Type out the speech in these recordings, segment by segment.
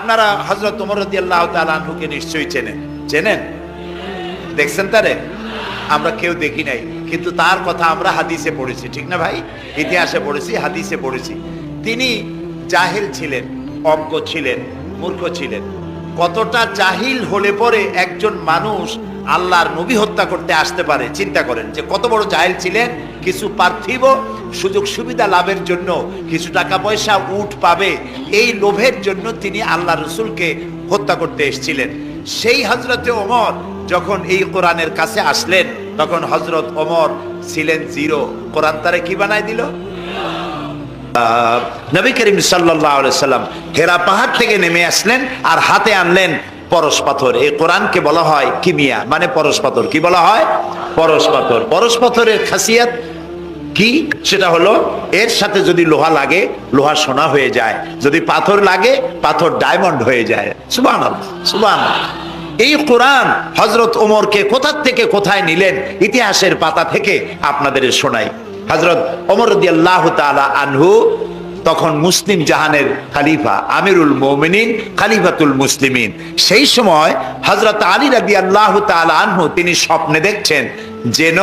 আপনারা হযরত ওমর রাদিয়াল্লাহু তাআলা আনহুকে নিশ্চয়ই চেনেন, চেনেন, দেখছেন তারে? আমরা কেউ দেখি নাই, কিন্তু তার কথা আমরা হাদিসে পড়েছি, ঠিক না ভাই? ইতিহাসে পড়েছি, হাদিসে পড়েছি। তিনি জাহিল ছিলেন, অজ্ঞ ছিলেন, মূর্খ ছিলেন। কতটা জাহিল হলে পরে একজন মানুষ আল্লাহর নবী হত্যা করতে আসতে পারে, চিন্তা করেন যে কত বড় জাহিল ছিলেন। কিছু পার্থিব সুযোগ সুবিধা লাভের জন্য, কিছু টাকা পয়সা উট পাবে, এই লোভের জন্য তিনি আল্লাহ রসুলকে হত্যা করতে এসেছিলেন। সেই হযরতে ওমর যখন এই কোরআনের কাছে আসলেন, তখন হযরত ওমর ছিলেন জিরো। কোরআন তারে কি বানায় দিল? নবী করিম সাল্লাল্লাহু আলাইহি সাল্লাম হেরা পাহাড় থেকে নেমে আসলেন আর হাতে আনলেন পরশ পাথর। এই কোরআনকে বলা হয় কিমিয়া, মানে পরশ পাথর। কি বলা হয়? পরশ পাথর। পরশ পাথরের খাসিয়াত কি? সেটা হলো এর সাথে যদি লোহা লাগে, লোহা সোনা হয়ে যায়, যদি পাথর লাগে, পাথর ডায়মন্ড হয়ে যায়। সুবহানাল্লাহ, সুবহানাল্লাহ। এই কোরআন হযরত ওমরকে কোথা থেকে কোথায় নিলেন, ইতিহাসের পাতা থেকে আপনাদের শোনাই। হযরত ওমর রাদিয়াল্লাহু তাআলা আনহু তখন মুসলিম জাহানের খলিফা, আমিরুল মুমিনিন, খলিফাতুল মুসলিমিন। সেই সময় হযরত আলী রাদিয়াল্লাহু তাআলা আনহু তিনি স্বপ্নে দেখছেন যেন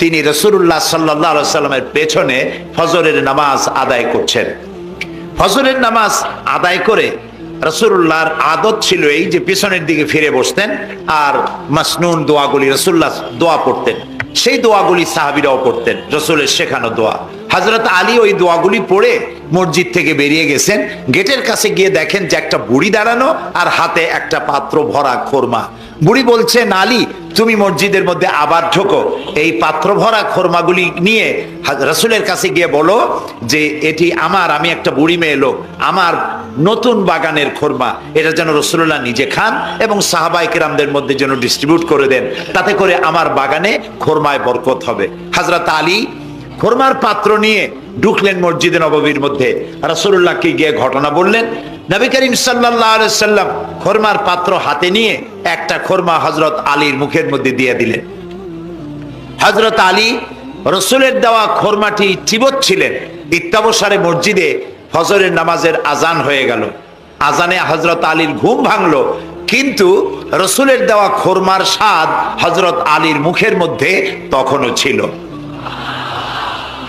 তিনি রাসূলুল্লাহ সাল্লাল্লাহু আলাইহি সাল্লামের পেছনে ফজরের নামাজ আদায় করছেন। ফজরের নামাজ আদায় করে রাসূলুল্লাহর আদত ছিল এই যে পিছনের দিকে ফিরে বসতেন আর মাসনুন দোয়াগুলি রাসূলুল্লাহ দোয়া পড়তেন। সেই দোয়াগুলি সাহাবীরাও পড়তেন, রাসূলের শেখানো দোয়া। হযরত আলী ওই দোয়াগুলি পড়ে মসজিদ থেকে বেরিয়ে গেছেন। গেটের কাছে গিয়ে দেখেন যে একটা বুড়ি দাঁড়ানো আর হাতে একটা পাত্র ভরা খোরমা। বুড়ি বলছেন, আলী তুমি মসজিদের মধ্যে আবার ঢোকো, এই পাত্র ভরা খোরমাগুলি নিয়ে রাসূলের কাছে গিয়ে বলো যে এটি আমার, আমি একটা বুড়ি মেয়ে লোক, আমার নতুন বাগানের খোরমা, এটা যেন রাসূলুল্লাহ নিজে খান এবং সাহাবায়ে কেরামদের মধ্যে যেন ডিস্ট্রিবিউট করে দেন, তাতে করে আমার বাগানে খোরমায় বরকত হবে। হযরত আলী খোরমার পাত্র নিয়ে ঢুকলেন মসজিদে নববীর মধ্যে। রাসূলুল্লাহকে গিয়ে ঘটনা বললেন। নবী করিম সাল্লাল্লাহু আলাইহি সাল্লাম খোরমার পাত্র হাতে নিয়ে একটা খোরমা হযরত আলীর মুখের মধ্যে দিয়ে দিলেন। হযরত আলী রাসূলের দেওয়া খোরমাটি চিবোচ্ছিলেন। ইত্যাবসারে মসজিদে ফজরের নামাজের আজান হয়ে গেল। আজানে হযরত আলীর ঘুম ভাঙলো, কিন্তু রাসূলের দেওয়া খোরমার স্বাদ হযরত আলীর মুখের মধ্যে তখনও ছিল।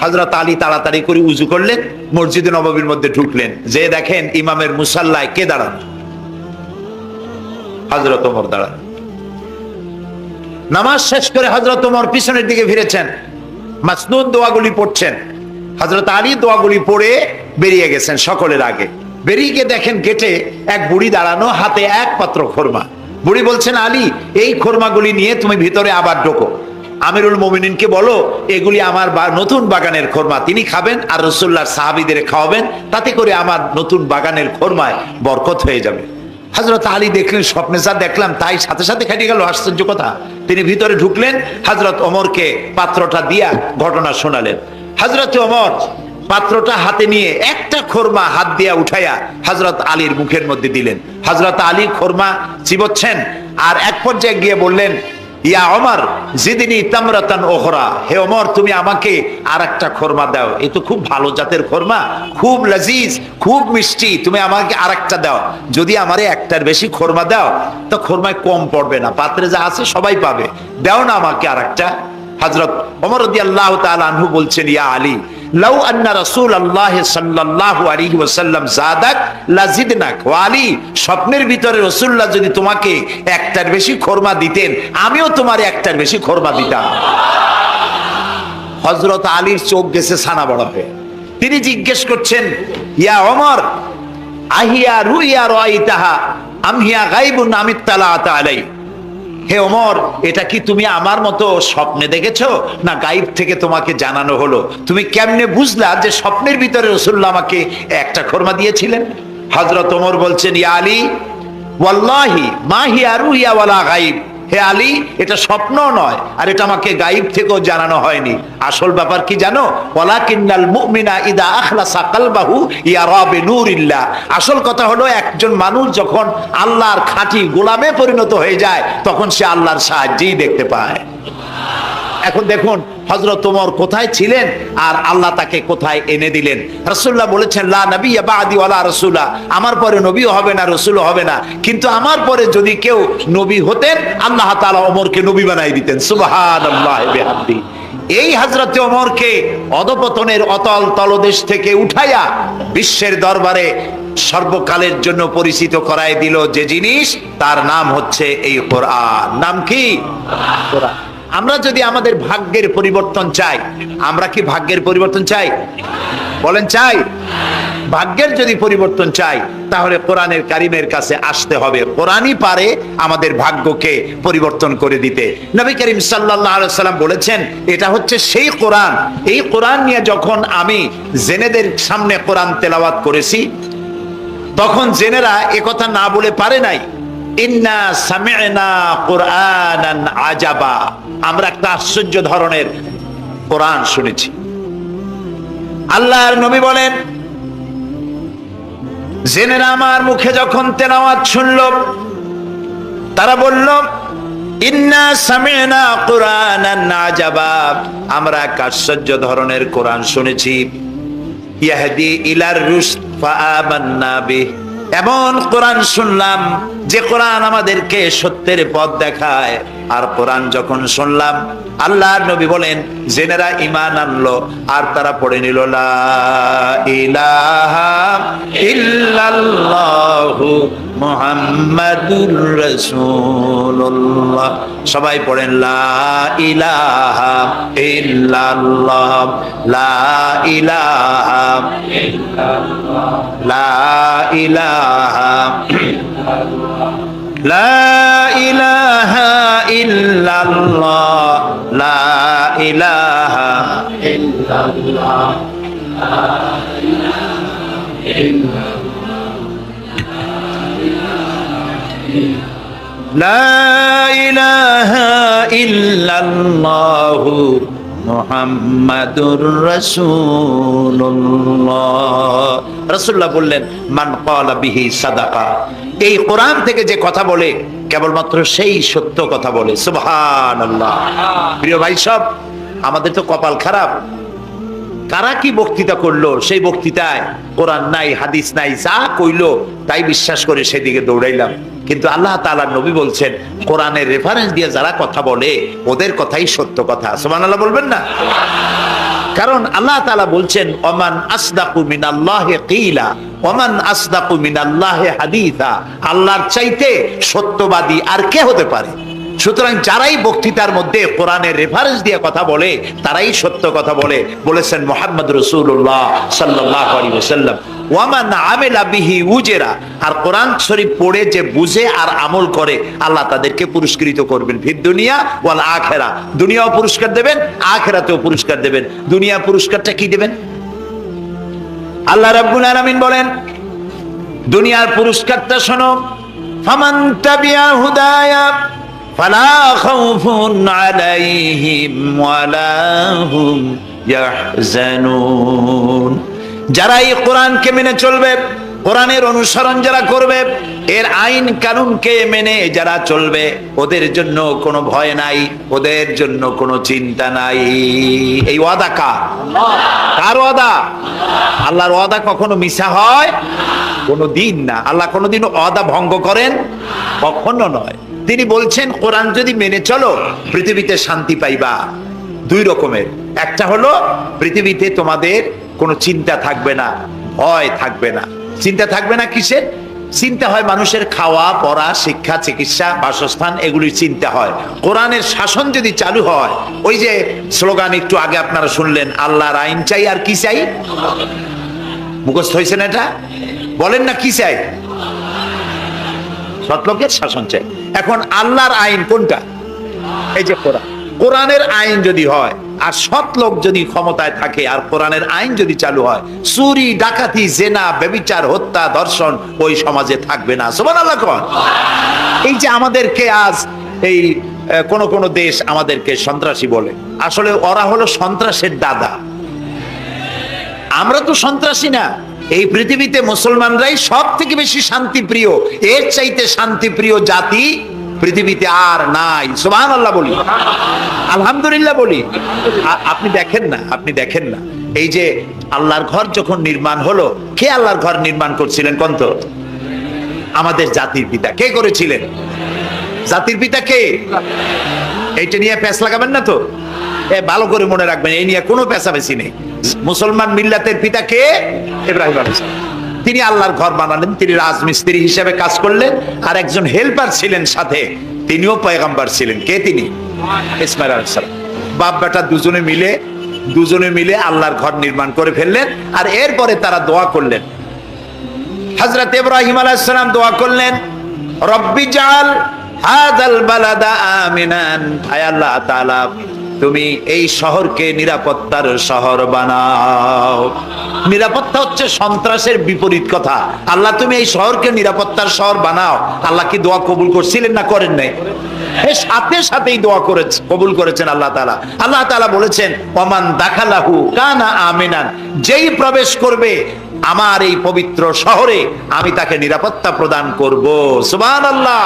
হযরত আলী তাড়াতাড়ি করে উযু করলেন, মসজিদে নববীর মধ্যে ঢুকলেন। যে দেখেন ইমামের মুসাল্লায় কে দাঁড়ান? হযরত ওমর দাঁড়ান। নামাজ শেষ করে হযরত ওমর পিছনের দিকে ফিরেছেন, মাসনুন দোয়াগুলি পড়ছেন। হযরত আলী দোয়াগুলি পড়ে বেরিয়ে গেছেন সকলের আগে। বেরিয়ে গিয়ে দেখেন গেটে এক বুড়ি দাঁড়ানো, হাতে এক পাত্র খোরমা। বুড়ি বলছেন, আলী এই খোরমাগুলি নিয়ে তুমি ভিতরে আবার ঢোকো, আমিরুল মুমিনিনকে বলো এগুলি আমার নতুন বাগানের খোরমা, তিনি খাবেন আর রাসূলুল্লাহর সাহাবীদের খাওয়াবেন, তাতে করে আমার নতুন বাগানের খোরমায় বরকত হয়ে যাবে। হযরত আলী দেখলেন স্বপ্নে যা দেখলাম তাই সাথে সাথে খেটে গেল। আশ্চর্য কথা, তিনি ভিতরে ঢুকলেন, হযরত ওমরকে পাত্রটা দিয়া ঘটনা শোনালেন। হযরত ওমর পাত্রটা হাতে নিয়ে একটা খোরমা হাত দিয়া উঠাইয়া হযরত আলীর মুখের মধ্যে দিলেন। হযরত আলী খোরমা চিবোচ্ছেন আর এক পর্যায়ে গিয়ে বললেন, ইয়া ওমর জিদনি তামরাতান উখরা, হে ওমর তুমি আমাকে আরেকটা খোরমা দাও, এ তো খুব ভালো জাতের খোরমা, খুব লজিজ, খুব মিষ্টি, তুমি আমাকে আরেকটা দাও। যদি আমারে একটার বেশি খোরমা দাও তো খোরমায় কম পড়বে না, পাত্রে যা আছে সবাই পাবে, দাও না আমাকে আরেকটা। হযরত ওমর রাদিয়াল্লাহু তাআলা আনহু বলছেন, ইয়া আলী লাউ আন্না রাসূলুল্লাহ সাল্লাল্লাহু আলাইহি ওয়াসাল্লাম যাদাক লাজিদনাক। ওয়া আলী স্বপ্নের ভিতরে রাসূলুল্লাহ যদি তোমাকে একটার বেশি খোরমা দিতেন, আমিও তোমারে একটার বেশি খোরমা দিতাম। হযরত আলীর চোখ গেছে ছানা বড় হয়ে। তিনি জিজ্ঞেস করছেন, ইয়া ওমর আহিয়া রুইয়া রাইতাহা আম হিয়া গায়বুন আমিত তালাআত আলাই। হে ওমর এটা কি তুমি আমার মতো স্বপ্নে দেখেছো না গায়েব থেকে তোমাকে জানানো হলো? তুমি কেমনে বুঝলা যে স্বপ্নের ভিতরে রাসূলুল্লাহ আমাকে একটা খোরমা দিয়েছিলেন? হযরত ওমর বলছেন, ইয়া আলী ওয়াল্লাহি মা হিয়া রুইয়া ওয়ালা গায়ব। হে আলী এটা স্বপ্ন নয় আর এটা আমাকে গায়েব থেকেও জানানো হয়নি। আসল ব্যাপার কি জানো? ওয়ালাকিন্নাল মুমিনা ইদা আখলাসা কলবাহু ইয়ারা বিনুরিল্লাহ। আসল কথা হলো একজন মানুষ যখন আল্লাহর খাঁটি গোলামে পরিণত হয়ে যায় তখন সে আল্লাহর সাহায্যেই দেখতে পায়। এখন দেখুন হযরত ওমর কোথায় ছিলেন আর আল্লাহ তাকে কোথায় এনে দিলেন। রাসূলুল্লাহ বলেছেন লা নবিয়্যা বা'দি ওয়ালা রাসূলা, আমার পরে নবীও হবে না, রাসূলও হবে না, কিন্তু আমার পরে যদি কেউ নবী হতেন আল্লাহ তাআলা ওমরকে নবী বানাই দিতেন। সুবহানাল্লাহি বিহামদি। এই হযরত ওমরকে অধপতনের অতল তলদেশ থেকে উঠাইয়া বিশ্বের দরবারে সর্বকালের জন্য পরিচিত করায় দিল যে জিনিস, তার নাম হচ্ছে এই কোরআন। নাম কি? কোরআন। আমরা যদি আমাদের ভাগ্যের পরিবর্তন চাই, আমরা কি ভাগ্যের পরিবর্তন চাই? বলেন চাই? ভাগ্যের যদি পরিবর্তন চাই তাহলে কোরআনের কারিমের কাছে আসতে হবে। কোরআনই পারে আমাদের ভাগ্যকে পরিবর্তন করে দিতে। নবী করিম সাল্লাল্লাহু আলাইহি সাল্লাম বলেছেন এটা হচ্ছে সেই কোরআন। এই কোরআন নিয়ে যখন আমি জেনেদের সামনে কোরআন তেলাওয়াত করেছি তখন জেনেরা একথা না বলে পারে নাই, ইন্না সামি'না কুরআনান আজাবা, আমরা একটা আশ্চর্য ধরনের কোরআন শুনেছি। আল্লাহর নবী বলেন জেনেরা আমার মুখে যখন তেলাওয়াত শুনলো তারা বলল ইন্না সামি'না কুরআনান আজাবা, আমরা এক আশ্চর্য ধরনের কোরআন শুনেছি। ইয়াহদি ইলার রুশদ ফাআমান্না বিহি, এমন কোরআন শুনলাম যে কোরআন আমাদেরকে সত্যের পথ দেখায়। আর কোরআন যখন শুনলাম আল্লাহর নবী বলেন জেনেরা ঈমান আনলো আর তারা পড়ে নিল লা ইলাহা ইল্লাল্লাহু মুহাম্মাদুর রাসূলুল্লাহ। সবাই পড়েন লা ইলাহা ইল্লাল্লাহ, লা ইলাহা ইল্লাল্লাহ, লা ইলাহা ইল্লাল্লাহ, লা ইলাহা ইল্লাল্লাহ, লা ইলাহা ইল্লাল্লাহ, লা ইলাহা ইল্লাল্লাহু মুহাম্মাদুর রাসূলুল্লাহ। রাসূলুল্লাহ বললেন মান ক্বালা বিহি সাদাকা, এই কোরআন থেকে যে কথা বলে কেবলমাত্র সেই সত্য কথা বলে। সুবহানাল্লাহ। প্রিয় ভাই সব, আমাদের তো কপাল খারাপ, কারা কি বক্তৃতা করলো সেই বক্তৃতায় কোরআন নাই, হাদিস নাই, যা কইলো তাই বিশ্বাস করে সেদিকে দৌড়াইলাম। কিন্তু আল্লাহ তাআলার নবী বলছেন কোরআনের রেফারেন্স দিয়ে যারা কথা বলে ওদের কথাই সত্য কথা। সুবহানাল্লাহ বলবেন না? কারণ আল্লাহ তাআলা বলছেন ওমান আসদাকু মিনাল্লাহি কিলা ওমান আসদাকু মিনাল্লাহি হাদিসা, আল্লাহর চাইতে সত্যবাদী আর কে হতে পারে? সুতরাং যারাই বক্তৃতার মধ্যে কোরআনের রেফারেন্স দিয়ে কথা বলে তারাই সত্য কথা বলে, বলেছেন মুহাম্মদ রাসূলুল্লাহ সাল্লাল্লাহু আলাইহি ওয়াসাল্লাম। ওয়ামান আমিলা বিহি উজরা, আর কোরআন শরীফ পড়ে যে বুঝে আর আমল করে আল্লাহ তাদেরকে পুরস্কৃত করবেন ফিদ দুনিয়া ওয়াল আখিরা, দুনিয়াও পুরস্কার দেবেন, আখিরাতেও পুরস্কার দেবেন। দুনিয়া পুরস্কারটা কি দেবেন? আল্লাহ রাব্বুল আলামিন বলেন দুনিয়ার পুরস্কারটা শোনো, ফামান তাবিয়া হুদায়া ফালা খাউফুন আলাইহিম ওয়ালা হুম ইয়াহজানুন, যারা এই কোরআনকে মেনে চলবে, কোরআনের অনুসরণ যারা করবে, এর আইন কানুনকে মেনে যারা চলবে, ওদের জন্য কোনো ভয় নাই, ওদের জন্য কোনো চিন্তা নাই। এই ওয়াদা কার? কার ওয়াদা? আল্লাহর ওয়াদা কখনো মিছা হয়? কোনো দিন না। আল্লাহ কোনোদিন ওয়াদা ভঙ্গ করেন? কখনো নয়। তিনি বলছেন কোরআন যদি মেনে চলো পৃথিবীতে শান্তি পাইবা। দুই রকমের, একটা হলো পৃথিবীতে তোমাদের কোনো চিন্তা থাকবে না, ভয় থাকবে না। চিন্তা থাকবে না কিসের? চিন্তা হয় মানুষের খাওয়া পড়া, শিক্ষা, চিকিৎসা, বাসস্থান, এগুলির চিন্তা হয়। কোরআনের শাসন যদি চালু হয়, ওই যে স্লোগান একটু আগে আপনারা শুনলেন, আল্লাহর আইন চাই আর কি চাই? মুখস্থ হয়েছে না এটা? বলেন না কি চাই? সৎলোকের শাসন চাই। এখন আল্লাহর আইন কোনটা? এই যে কোরআন। কোরআনের আইন যদি হয় আর সৎ লোক যদি ক্ষমতায় থাকে আর কোরআনের আইন যদি চালু হয়, চুরি, ডাকাতি, জেনা, ব্যভিচার, হত্যা, ধর্ষণ ওই সমাজে থাকবে না। সুবহানাল্লাহ। এই যে আমাদেরকে আজ এই কোন দেশ আমাদেরকে সন্ত্রাসী বলে, আসলে ওরা হলো সন্ত্রাসের দাদা। আমরা তো সন্ত্রাসী না। এই পৃথিবীতে মুসলমানরাই সব থেকে বেশি শান্তিপ্রিয়। এর চাইতে শান্তিপ্রিয় জাতি পৃথিবীতে আর নাই। সুবহানাল্লাহ বলি, আলহামদুলিল্লাহ বলি। আপনি দেখেন না এই যে আল্লাহর ঘর যখন নির্মাণ হলো, কে আল্লাহর ঘর নির্মাণ করছিলেন কোন তো? আমাদের জাতির পিতা। কে করেছিলেন? জাতির পিতা কে? এইটা নিয়ে প্যাঁচ লাগাবেন না তো, ভালো করে মনে রাখবেন, এই নিয়ে কোনো পেঁচাপেচি নেই। মুসলমান মিল্লাতের পিতা কে? ইব্রাহিম আলাইহিস সালাম। তিনি আল্লাহর ঘর বানালেন, তিনি রাজমিস্ত্রি হিসেবে কাজ করলেন, আর একজন হেল্পার ছিলেন সাথে, তিনিও পয়গম্বর ছিলেন। কে তিনি? ইসমাঈল আলাইহিস সালাম। বাপ বেটা দুজনে মিলে আল্লাহর ঘর নির্মাণ করে ফেললেন। আর এরপরে তারা দোয়া করলেন। হযরত ইব্রাহিম আলাইহিস সালাম দোয়া করলেন, রব্বি জাআল হাযাল বালাদা আমিনান, আয় আল্লাহ তাআলা তুমি এই শহরকে নিরাপত্তার শহর বানাও। নিরাপত্তা হচ্ছে সন্ত্রাসের বিপরীত কথা। আল্লাহ তুমি এই শহরকে নিরাপত্তার শহর বানাও। আল্লাহ কি দোয়া কবুল করছিলেন না করেন নাই? সাথে সাথেই দোয়া কবুল করেছেন আল্লাহ তাআলা। আল্লাহ তাআলা বলেছেন, ওমান দাখালাহু কানা আমিনান, যেই প্রবেশ করবে আমার এই পবিত্র শহরে আমি তাকে নিরাপত্তা প্রদান করব। সুবহানাল্লাহ।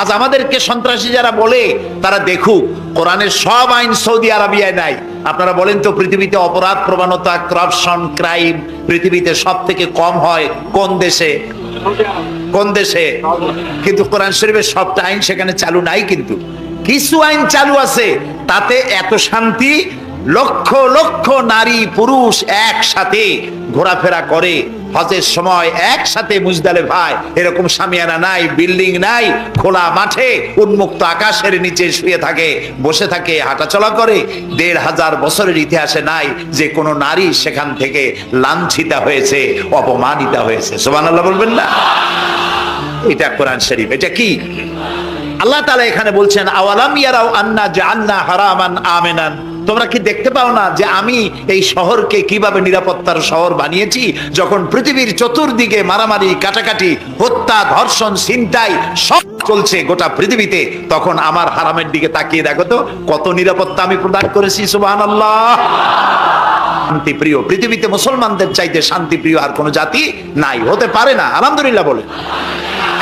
আজ আমাদেরকে সন্ত্রাসী যারা বলে, তারা দেখুক কোরআনের সব আইন সৌদি আরবিয়ায় নাই। আপনারা বলেন তো, পৃথিবীতে অপরাধ প্রবণতা, করাপশন, ক্রাইম পৃথিবীতে সব থেকে কম হয় কোন দেশে? কোন দেশে? কিন্তু কোরআন শরীফের সবটা আইন সেখানে চালু নাই, কিন্তু কিছু আইন চালু আছে। তাতে এত শান্তি, লক্ষ লক্ষ নারী পুরুষ একসাথে ঘোরাফেরা করে হজের সময়, একসাথে মুজদালিফায়। এরকম শামিয়ানা নাই, বিল্ডিং নাই, খোলা মাঠে উন্মুক্ত আকাশের নিচে শুয়ে থাকে, বসে থাকে, হাঁটাচলা করে। ১৫০০ বছরের ইতিহাসে নাই যে কোনো নারী সেখান থেকে লাঞ্ছিতা হয়েছে, অপমানিতা হয়েছে। সুবহানাল্লাহ বলবেন না? এটা কোরআন শরীফ। এটা কি? আল্লাহ তাআলা এখানে বলছেন, আওয়ালাম ইয়ারাউ আন্না জাআলনা হারামান আমিনান, তোমরা কি দেখতে পাও না যে আমি এই শহরকে কিভাবে নিরাপত্তার শহর বানিয়েছি? যখন পৃথিবীর চতুর্দিকে মারামারি, কাটাকাটি, হত্যা, ধর্ষণ, ছিনতাই সব চলছে গোটা পৃথিবীতে, তখন আমার হারামের দিকে তাকিয়ে দেখো তো কত নিরাপত্তা আমি প্রদান করেছি। সুবহানাল্লাহ। শান্তিপ্রিয়, পৃথিবীতে মুসলমানদের চাইতে শান্তিপ্রিয় আর কোনো জাতি নাই, হতে পারে না। আলহামদুলিল্লাহ বলে।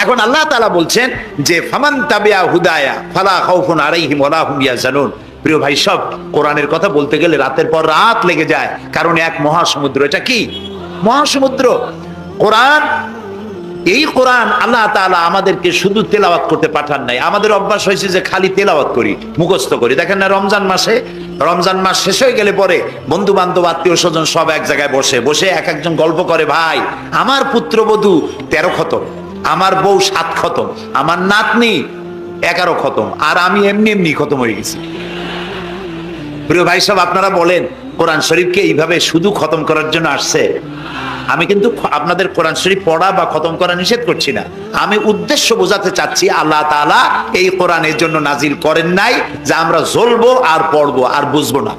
এখন আল্লাহ তাআলা বলছেন যে ফামান তাবিয়া হুদায়া ফালা খাউফুন আলাইহিম ওয়ালা হুম ইয়াহজানুন। প্রিয় ভাই, সব কোরআনের কথা বলতে গেলে রাতের পর রাত লেগে যায়, কারণ এক মহাসমুদ্র। এটা কি? মহাসমুদ্র কোরআন। এই কোরআন আল্লাহ তাআলা আমাদেরকে শুধু তেলাওয়াত করতে পাঠান নাই। আমাদের অভ্যাস হয়েছে যে খালি তেলাওয়াত করি, মুখস্থ করি। দেখেন না, রমজান মাস শেষ হয়ে গেলে পরে বন্ধু বান্ধব, আত্মীয় স্বজন সব এক জায়গায় বসে এক একজন গল্প করে, ভাই আমার পুত্রবধূ 13 খতম, আমার বউ 7 খতম, আমার নাতনি 11 খতম, আর আমি এমনি খতম হয়ে গেছি। প্রিয় ভাই সব, আপনারা বলেন কোরআন শরীফকে এইভাবে শুধু খতম করার জন্য আসছে? আমি কিন্তু আপনাদের কোরআন শরীফ পড়া বা খতম করা নিষেধ করছি না। আমি উদ্দেশ্য বোঝাতে চাচ্ছি, আল্লাহ তাআলা এই কোরআনের জন্য নাজিল করেন নাই যে আমরা জ্বলবো আর পড়বো আর বুঝবো না।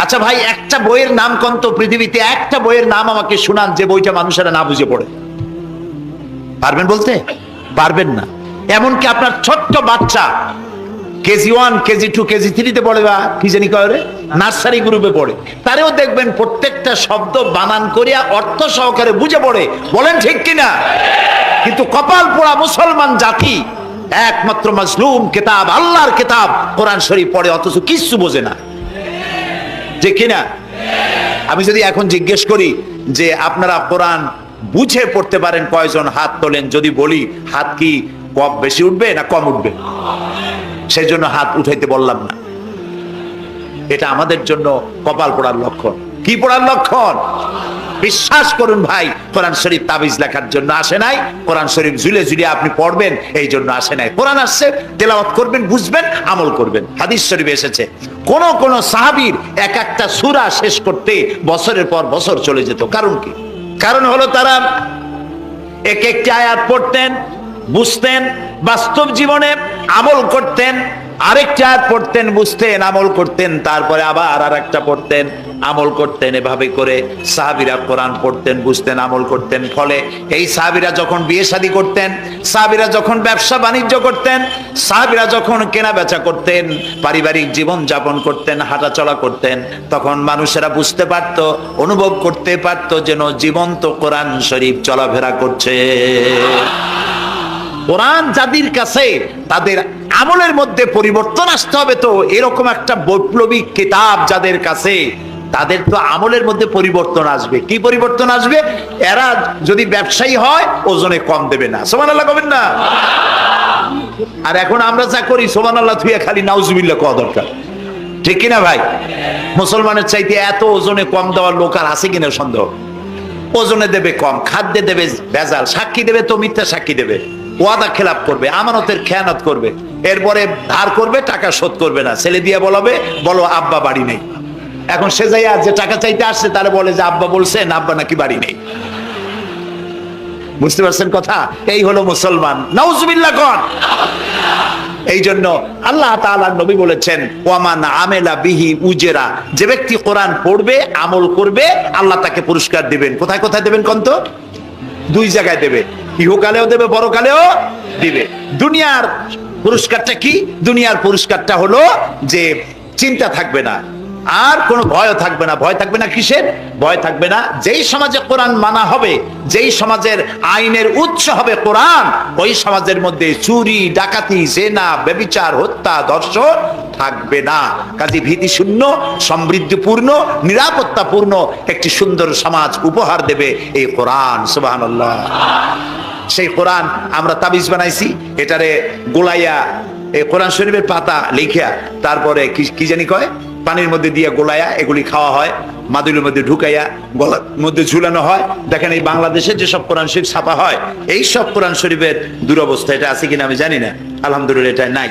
আচ্ছা ভাই, একটা বইয়ের নাম কোন তো? পৃথিবীতে একটা বইয়ের নাম আমাকে শুনান যে বইটা মানুষেরা না বুঝে পড়ে। পারবেন বলতে? পারবেন না। এমনকি আপনার ছোট্ট বাচ্চা কেজি 1, কেজি 2, কেজি 3 পড়ে, বা কি জানি করে নার্সারি গ্রুপে পড়ে, তারেও দেখবেন প্রত্যেকটা শব্দ বানান করিয়া অর্থ সহকারে বুঝে পড়ে। বলেন ঠিক কিনা? কিন্তু কপাল পোড়া মুসলমান জাতি একমাত্র মাজলুম কিতাব, আল্লাহর কিতাব কোরআন শরীফ পড়ে, অথচ কিছু বোঝে না। যে কিনা? আমি যদি এখন জিজ্ঞেস করি যে আপনারা কোরআন বুঝে পড়তে পারেন কয়জন, হাত তোলেন। যদি বলি হাত কি কম বেশি উঠবে না কম উঠবে? সেই জন্য হাত উঠাইতে বললাম না। এটা আমাদের জন্য কপাল পোড়ার লক্ষণ। কি পোড়ার লক্ষণ? বিশ্বাস করুন ভাই, কোরআন শরীফ তাবিজ লেখার জন্য আসে নাই, কোরআন শরীফ ঝুলে আপনি পড়বেন এই জন্য আসে নাই। কোরআন আসছে তেলাওয়াত করবেন, বুঝবেন, আমল করবেন। হাদিস শরীফে এসেছে কোন সাহাবীর এক একটা সূরা শেষ করতে বছরের পর বছর চলে যেত। কারণ কি? কারণ হলো তারা এক একটি আয়াত পড়তেন, বুঝতেন, বাস্তব জীবনে আমল করতেন, আরেকটা আয়াত পড়তেন, বুঝতেন, আমল করতেন, তারপরে আবার আরেকটা পড়তেন, আমল করতেন। এভাবে করে সাহাবীরা কোরআন পড়তেন, বুঝতেন, আমল করতেন। ফলে এই সাহাবীরা যখন বিয়ে শাদী করতেন, সাহাবীরা যখন ব্যবসা বাণিজ্য করতেন, সাহাবীরা যখন কেনা বেচা করতেন, পারিবারিক জীবন যাপন করতেন, হাঁটাচলা করতেন, তখন মানুষেরা বুঝতে পারত, অনুভব করতে পারত যেন জীবন্ত কোরআন শরীফ চলাফেরা করছে। কোরআন যাদের কাছে, তাদের আমলের মধ্যে পরিবর্তন আসতে হবে। তো এরকম একটা বৈপ্লবিক কিতাব যাদের কাছে, তাদের তো আমলের মধ্যে পরিবর্তন আসবে। কি পরিবর্তন আসবে? এরা যদি ব্যবসায়ী হয় ওজনে কম দেবে না। সুবহানাল্লাহ কবেন না? আর এখন আমরা যা করি, সুবহানাল্লাহ থুইয়া খালি নাউজুবিল্লাহ কওয়া দরকার, ঠিক কিনা ভাই? মুসলমানের চাইতে এত ওজনে কম দেওয়ার লোক আর আছে কিনা সন্দেহ। ওজনে দেবে কম, খাদ্যে দেবে ভেজাল, সাক্ষী দেবে তো মিথ্যা সাক্ষী দেবে, ওয়াদা খেলাপ করবে, আমানতের খেয়ানত করবে, এরপরে ধার করবে, টাকা শোধ করবে না। ছেলে দিয়ে বলবে, বলো আব্বা বাড়ি নেই। এখন সে যাইয়া যে টাকা চাইতে আসছে তারা বলে যে আব্বা বলছেন, আব্বা নাকি বাড়ি নেই। বুঝতে পারছেন কথা? এই হলো মুসলমান। নাউজুবিল্লাহ কোন। এই জন্য আল্লাহ তাআলা নবী বলেছেন, ওয়ামান আমেলা বিহি উজরা, যে ব্যক্তি কোরআন পড়বে, আমল করবে, আল্লাহ তাকে পুরস্কার দিবেন। কোথায় কোথায় দেবেন কোন তো? দুই জায়গায় দেবে, ইহকালেও দেবে, পরকালেও দিবে। দুনিয়ার পুরস্কারটা কি? দুনিয়ার পুরস্কারটা হলো যে চিন্তা থাকবে না, আর কোনো ভয় থাকবে না। ভয় থাকবে না কিসের? ভয় থাকবে না যেই সমাজে কোরআন মানা হবে, যেই সমাজের আইনের উৎস হবে কোরআন, ওই সমাজের মধ্যে চুরি, ডাকাতি, জেনা, ব্যভিচার, হত্যা, ধর্ষণ থাকবে না। কাজে ভীতি শূন্য, সমৃদ্ধিপূর্ণ, নিরাপত্তাপূর্ণ একটি সুন্দর সমাজ উপহার দেবে এই কোরআন। সুবহানাল্লাহ। সেই কোরআন আমরা তাবিজ বানাইছি, এটারে গোলাইয়া, এই কোরআন শরীফের পাতা লিখিয়া, তারপরে কি জানি কয়, পানির মধ্যে দিয়ে গোলায়া, এগুলি খাওয়া হয়, মাদুরের মধ্যে ঢুকাইয়া গলার মধ্যে ঝুলানো হয়। দেখেন এই বাংলাদেশে যেসব কোরআন শরীফ ছাপা হয়, এই সব কোরআন শরীফের দুরবস্থা। এটা আছে কিনা আমি জানি না, আলহামদুলিল্লাহ এটা নাই।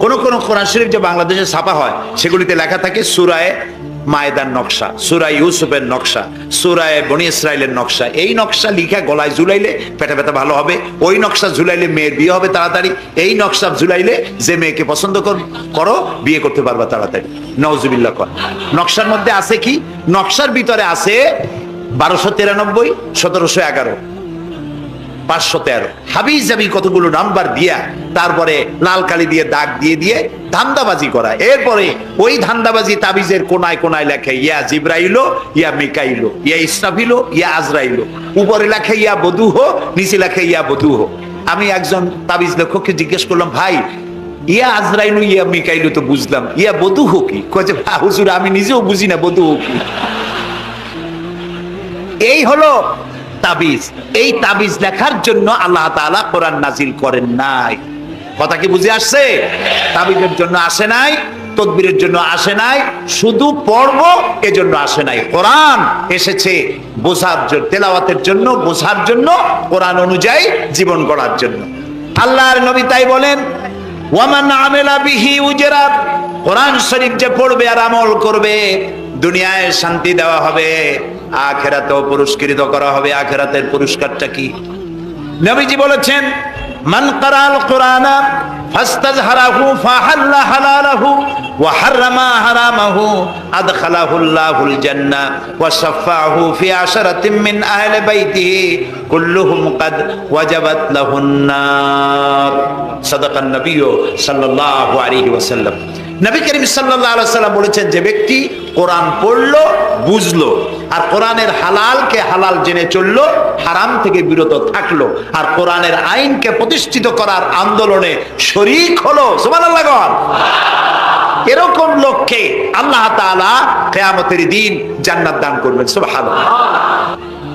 কোন কোন কোরআন শরীফ যে বাংলাদেশে ছাপা হয়, সেগুলিতে লেখা থাকে সূরায়ে মায়েদার নকশা, সূরা ইউসুফের নকশা, সূরায়ে বনি ইসরাইলের নকশা। এই নকশা লিখা গলায় ঝুলাইলে পেটে ব্যথা ভালো হবে, ওই নকশা ঝুলাইলে মেয়ের বিয়ে হবে তাড়াতাড়ি, এই নকশা ঝুলাইলে যে মেয়েকে পছন্দ করো বিয়ে করতে পারবা তাড়াতাড়ি। নাউজুবিল্লাহ কর। নকশার মধ্যে আছে কি? নকশার ভিতরে আছে 1293, 1711, 513 হাবি জাবি কতগুলো নাম্বার দিয়া, তারপরে লাল কালি দিয়ে দাগ দিয়ে দিয়ে ধান্দাবাজি করা। এরপরে ওই ধান্দাবাজি তাবিজের কোনায় কোনায় লেখে ইয়া জিব্রাইল, ইয়া মিকাইল, ইয়া ইসরাফিল, ইয়া আজরাইল। উপরে লেখে ইয়া বদুহ, নিচে লেখে ইয়া বদুহ। আমি একজন তাবিজ লেখককে জিজ্ঞেস করলাম, ভাই ইয়া আজরাইল ইয়া মিকাইল তো বুঝলাম, ইয়া বদুহ কি? কয়ে হুজুর আমি নিজেও বুঝি না বদুহ কি। এই হলো তাবিজ। এই তাবিজ লেখার জন্য আল্লাহ তাআলা কোরআন নাজিল করেন নাই। কথা কি বুঝে আসছে? তাবিজের জন্য আসে নাই, তদবিরের জন্য আসে নাই, শুধু পড়ব এজন্য আসে নাই। কোরআন এসেছে বোঝার জন্য, তেলাওয়াতের জন্য, বোঝার জন্য, কোরআন অনুযায়ী জীবন গড়ার জন্য। আল্লাহর নবী তাই বলেন, ওয়ামান আমেলা বিহি উজরা, কোরআন শরীফ যে পড়বে আর আমল করবে, দুনিয়ায় শান্তি দেওয়া হবে, আখিরাতেও পুরস্কৃত করা হবে। আখিরাতের পুরস্কারটা কি? নবীজি বলেছেন, মান ক্বারাআল কুরআনা ফাস্তাজহারাহু ফাহাল্লা হালালাহু ওয়া হাররামা হারামাহু আদখালাহুল্লাহুল জান্নাহ ওয়া শাফাআহু ফি আশরাতিন মিন আহলি বাইতিহি কুল্লুহুম কাদ ওয়াজাবাত লাহুন নার। সাদাকান নবী সাল্লাল্লাহু আলাইহি ওয়াসাল্লাম। নবী করিম সাল্লাল্লাহু আলাইহি ওয়াসাল্লাম বলেছেন, যে ব্যক্তি কোরআন পড়লো, বুঝলো, আর কোরআনের হালালকে হালাল জেনে চললো, হারাম থেকে বিরত থাকলো, আর কোরআনের আইনকে প্রতিষ্ঠিত করার আন্দোলনে শরীক হলো, সুবহানাল্লাহ গণ। এরকম লোককে আল্লাহ তাআলা কিয়ামতের দিন জান্নাত দান করবেন, সুবহানাল্লাহ।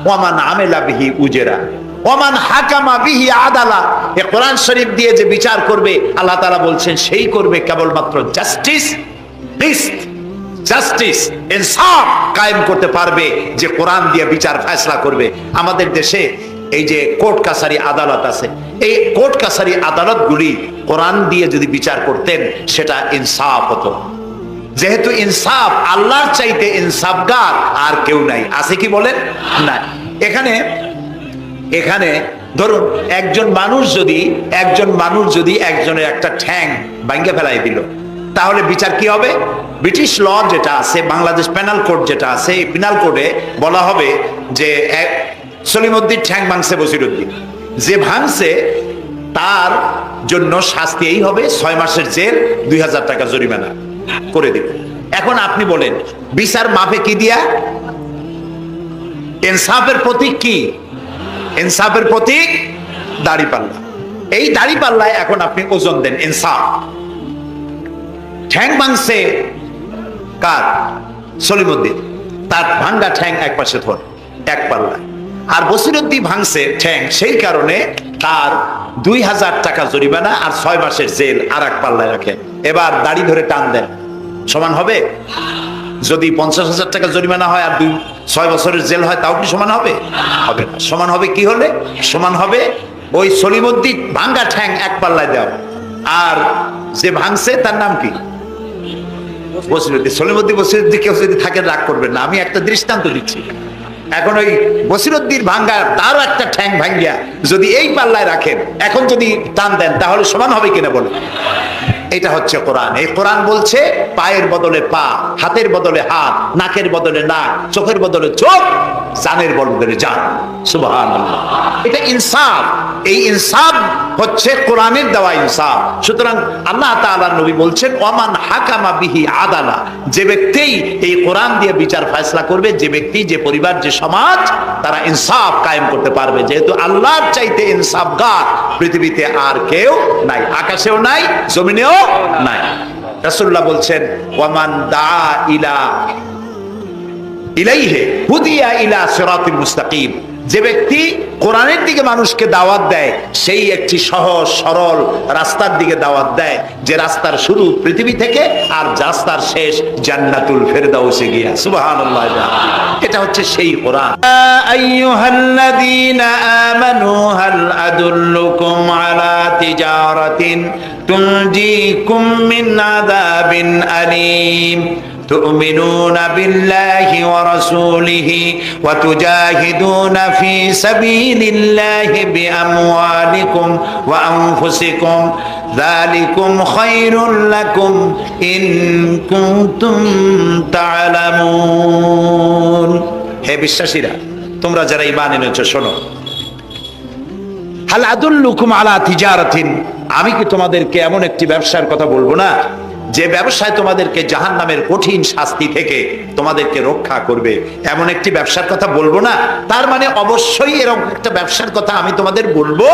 ওয়ামান আমেলা বিহি উজরা ওয়ামান হাকামা বিহি আদালা, এই কোরআন শরীফ দিয়ে যে বিচার করবে, আল্লাহ তাআলা বলছেন সেই করবে কেবলমাত্র জাস্টিস, জাস্টিস, ইনসাফ কায়েম করতে পারবে, যে কোরআন দিয়ে বিচার ফয়সালা করবে। আমাদের দেশে এই যে কোর্ট কাছারি আদালত আছে, এই কোর্ট কাছারি আদালতগুলি কোরআন দিয়ে যদি বিচার করতেন, সেটা ইনসাফ হতো। যেহেতু ইনসাফ, আল্লাহর চাইতে ইনসাফগার আর কেউ নাই। আছে কি বলেন? না। এখানে ধরুন একজন মানুষ যদি একজনের একটা ঠ্যাং ভাঙে ফেলাই দিল, তাহলে বিচার কি হবে? ব্রিটিশ ল যেটা আছে, বাংলাদেশ পেনাল কোড যেটা আছে, এই পেনাল কোডে বলা হবে যে সলিমউদ্দিন ঠ্যাং ভাঙছে বসিরউদ্দিন, যে ভাঙছে তার জন্য শাস্তি এই হবে 6 মাসের জেল, 2000 টাকা জরিমানা করে দিবে। এখন আপনি বলেন, বিচার মাপে কি দিয়া? ইনসাফের প্রতীক কি? ইনসাফের প্রতীক দাড়িপাল্লা। এই দাড়ি পাল্লায় এখন আপনি ওজন দেন, ইনসাফ। ঠ্যাং ভাঙছে কার? সলিমুদ্দিন, তার ভাঙ্গা ঠ্যাং এক পাশে ধর, এক পাল্লা। আর বসিরউদ্দিন ভাঙছে ঠ্যাং, সেই কারণে তার 2000 টাকা জরিমানা আর 6 মাসের জেল আর এক পাল্লায় রাখেন। এবার দাড়ি ধরে টান দেন, সমান হবে? যদি 50,000 টাকা জরিমানা হয় আর 6 বছরের জেল হয়, তাও কি সমান হবে? হবে না। সমান হবে কি হলে? সমান হবে ওই সলিমুদ্দিন ভাঙ্গা ঠ্যাং এক পাল্লায় দাও, আর যে ভাঙছে তার নাম কি? বসিরউদ্দিন। সলিমুদ্দিন বসিরউদ্দিন কেউ যদি থাকে রাগ করবেন না, আমি একটা দৃষ্টান্ত দিচ্ছি। এখন ওই বসিরউদ্দিন ভাঙ্গা তারও একটা ঠ্যাং ভাঙ্গিয়া যদি এই পাল্লায় রাখেন, এখন যদি টান দেন, তাহলে সমান হবে কিনা বলে? এটা হচ্ছে কোরআন। এই কোরআন বলছে পায়ের বদলে পা, হাতের বদলে হাত, নাকের বদলে নাক, চোখের বদলে চোখ, জানের বদলে জান। সুবহানাল্লাহ। এটা ইনসাফ। এই ইনসাফ হচ্ছে কোরআনের দেওয়া ইনসাফ। সুতরাং আল্লাহ তাআলার নবী বলছেন ওয়ামান হাকামা বিহি আদালা, যে ব্যক্তি এই কোরআন দিয়ে বিচার ফয়সালা করবে, যে ব্যক্তি, যে পরিবার, যে সমাজ, তারা ইনসাফ কায়েম করতে পারবে। যেহেতু আল্লাহর চাইতে ইনসাফগার পৃথিবীতে আর কেউ নাই, আকাশেও নাই, জমিনেও নাই। রাসূলুল্লাহ বলছেন ওয়ামান দা ইলাইহি হুদিয়া ইলা সিরাতিল মুস্তাকিম, যে ব্যক্তি কোরআনের দিকে মানুষকে দাওয়াত দেয়, সেই একটি সহজ সরল রাস্তার দিকে দাওয়াত দেয়, যে রাস্তার শুরু পৃথিবী থেকে আর রাস্তার শেষ জান্নাতুল ফেরদাউসে গিয়া। সুবহানাল্লাহ। এটা হচ্ছে সেই কোরআন। আইয়ুহাল্লাযীনা আমানু হাল আদুল্লুকুম আলা তিজারাতিন তুনজিকুম মিন আযাবিন আলীম تؤمنون بالله ورسوله وتجاهدون في سبيل الله بأموالكم وأنفسكم ذلكم خير لكم إن كنتم تعلمون। হে বিশ্বাসীরা, তোমরা যারা ঈমান এনেছো, শোনো। হাল আদুল্লুকুম আলা তিজারাতিন, আমি কি তোমাদেরকে এমন একটি ব্যবসার কথা বলবো না, যে ব্যবসায় তোমাদেরকে জাহান্নামের কঠিন শাস্তি থেকে তোমাদেরকে রক্ষা করবে? এমন একটি ব্যবসার কথা বলবো না? তার মানে অবশ্যই এরকম একটা ব্যবসার কথা আমি তোমাদের বলবো,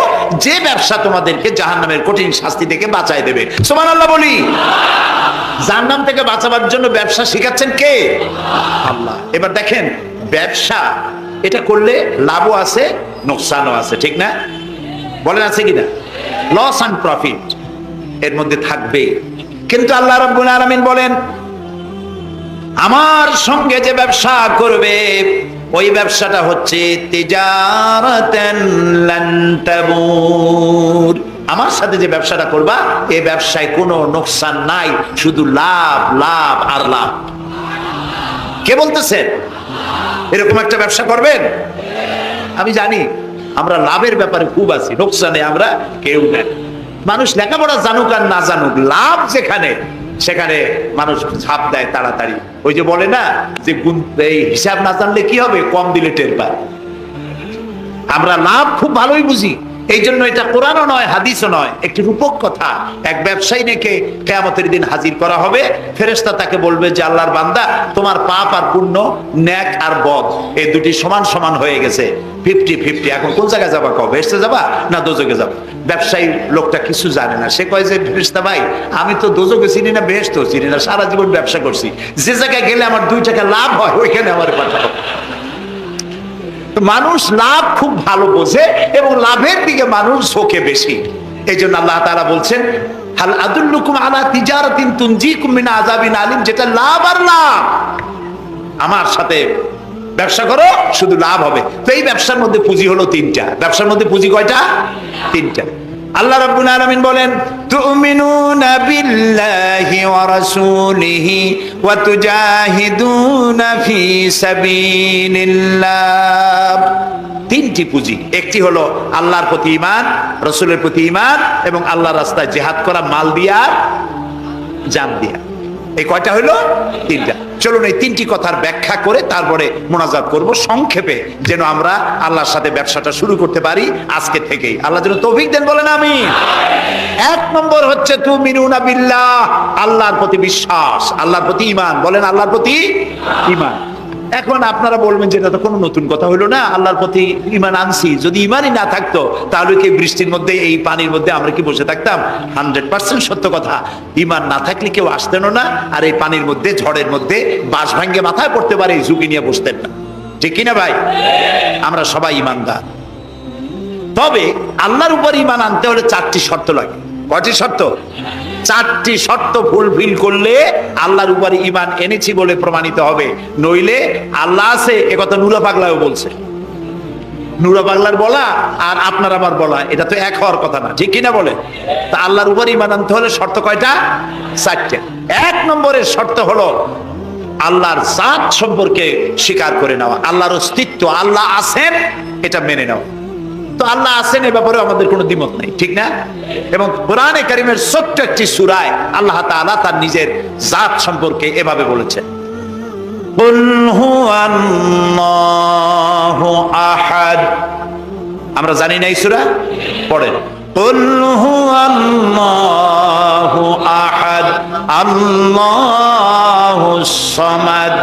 যে ব্যবসা তোমাদেরকে জাহান্নামের কঠিন শাস্তি থেকে বাঁচায় দেবে। সুবহানাল্লাহ বলি। জাহান্নাম থেকে বাঁচাবার জন্য ব্যবসা শিখাচ্ছেন কে? আল্লাহ। এবার দেখেন, ব্যবসা এটা করলে লাভও আছে, নোকসানও আছে, ঠিক না? বলেন আছে কিনা? লস এন্ড প্রফিট এর মধ্যে থাকবে। কিন্তু আল্লাহ রাব্বুল আলামিন বলেন, আমার সঙ্গে যে ব্যবসা করবে, ওই ব্যবসাটা হচ্ছে তিজারাতান লান তাবুর। আমার সাথে যে ব্যবসাটা করবা, এই ব্যবসায় কোনো নোকসান নাই, শুধু লাভ, লাভ আর লাভ। কে বলতেছেন? এরকম একটা ব্যবসা করবেন? আমি জানি আমরা লাভের ব্যাপারে খুব আছি, নোকসানে আমরা কেউ নাই। মানুষ লেখাপড়া জানুক আর না জানুক, লাভ যেখানে, সেখানে মানুষ ছাপ দেয় তাড়াতাড়ি। ওই যে বলে না যে এই হিসাব না জানলে কি হবে, কম দিলে টের পায়। আমরা লাভ খুব ভালোই বুঝি, এই জন্য এটা কোরআনও নয়, হাদিসও নয়, একটি রূপক কথা। এক ব্যবসায়ী নেকে কিয়ামতের দিন হাজির করা হবে, ফেরেশতা তাকে বলবে যে আল্লাহর বান্দা, তোমার পাপ আর পুণ্য, ন্যাক আর বদ, এই দুটি সমান সমান হয়ে গেছে, 50-50। এখন কোন জায়গায় যাবা? কও বেহেশতে যাবা না দোজখে যাবা? ব্যবসায়ী লোকটা কিছু জানে না, সে কয় যে ফেরেশতা ভাই, আমি তো দোজখে চিনি না, বেহেশতেও চিনি না, সারা জীবন ব্যবসা করছি, যে জায়গায় গেলে আমার 2 টাকা লাভ হয় ওইখানে আমার পাঠাবো। মানুষ লাভ খুব ভালো বোঝে এবং লাভের দিকে মানুষ ঝোঁকে বেশি। এই জন্য আল্লাহ তাআলা বলছেন হাল আদুল্লুকুম আলা তিজারাতিন তুনজিকুম মিন আযাবিন আলিম, যেটা লাভ আর লাভ। আমার সাথে ব্যবসা করো, শুধু লাভ হবে। তো এই ব্যবসার মধ্যে পুঁজি হলো 3টা। ব্যবসার মধ্যে পুঁজি কয়টা? 3টা। আল্লাহ রাব্বুল আলামিন বলেন তুমিনুনা বিল্লাহি ওয়া রাসূলিহি ওয়া তুজাহিদুনা ফি সাবিলিল্লাহ। 3টি পুঁজি। একটি হলো আল্লাহর প্রতি ঈমান, রাসূলের প্রতি ঈমান এবং আল্লাহর রাস্তায় জিহাদ করা, মাল দিয়া, জান দিয়া। এই কয়টা হলো? 3টা। চলুন এই 3টি কথার ব্যাখ্যা করে তারপরে মোনাজাত করব সংক্ষেপে, যেন আমরা আল্লাহর সাথে ব্যবসাটা শুরু করতে পারি আজকে থেকেই। আল্লাহ যেন তৌফিক দেন, বলেন আমিন। 1 নম্বর হচ্ছে তুমিনুনা বিল্লাহ, আল্লাহর প্রতি বিশ্বাস, আল্লাহর প্রতি ঈমান। বলেন আল্লাহর প্রতি ঈমান। এখন আপনারা বলবেন যে এটা তো কোনো নতুন কথা হইলো না, আল্লাহর প্রতি ঈমান আনছি, যদি ঈমানই না থাকতো তাহলে কি বৃষ্টির মধ্যে এই পানির মধ্যে আমরা কি বসে থাকতাম? 100% সত্য কথা। ঈমান না থাকলে কেউ আসতেন না, আর এই পানির মধ্যে ঝড়ের মধ্যে বাঁশ ভাঙ্গে মাথায় পড়তে পারে এই ঝুঁকি নিয়ে বসতেন না, ঠিক কিনা ভাই? আমরা সবাই ঈমানদার। তবে আল্লাহর উপর ঈমান আনতে হলে 4টি শর্ত লাগে। কয়টি শর্ত? 4টি শর্ত ফুলফিল করলে আল্লাহর উপরে ঈমান এনেছি বলে প্রমাণিত হবে, নইলে আল্লাহ আছে একথা নুরা পাগলাও বলছে। নুরা পাগলার বলা আর আপনার আমার বলা এটা তো এক হওয়ার কথা না, ঠিক কিনা বলে? তা আল্লাহর উপর ঈমান আনতে হলে শর্ত কয়টা? 4টে। 1 নম্বরের শর্ত হলো আল্লাহর জাত সম্পর্কে স্বীকার করে নেওয়া, আল্লাহর অস্তিত্ব, আল্লাহ আছেন এটা মেনে নেওয়া। তো আল্লাহ আছেন এ ব্যাপারে আমাদের কোনো দ্বিমত নাই, ঠিক না? এবং কোরআনে কারীমের ছোট্ট একটি সূরায় আল্লাহ তাআলা তার নিজের জাত সম্পর্কে এভাবে বলেছেন, কুল হুয়াল্লাহু আহাদ। আমরা জানি না এই সূরা? পড়েন, কুল হুয়াল্লাহু আহাদ আল্লাহুস সামাদ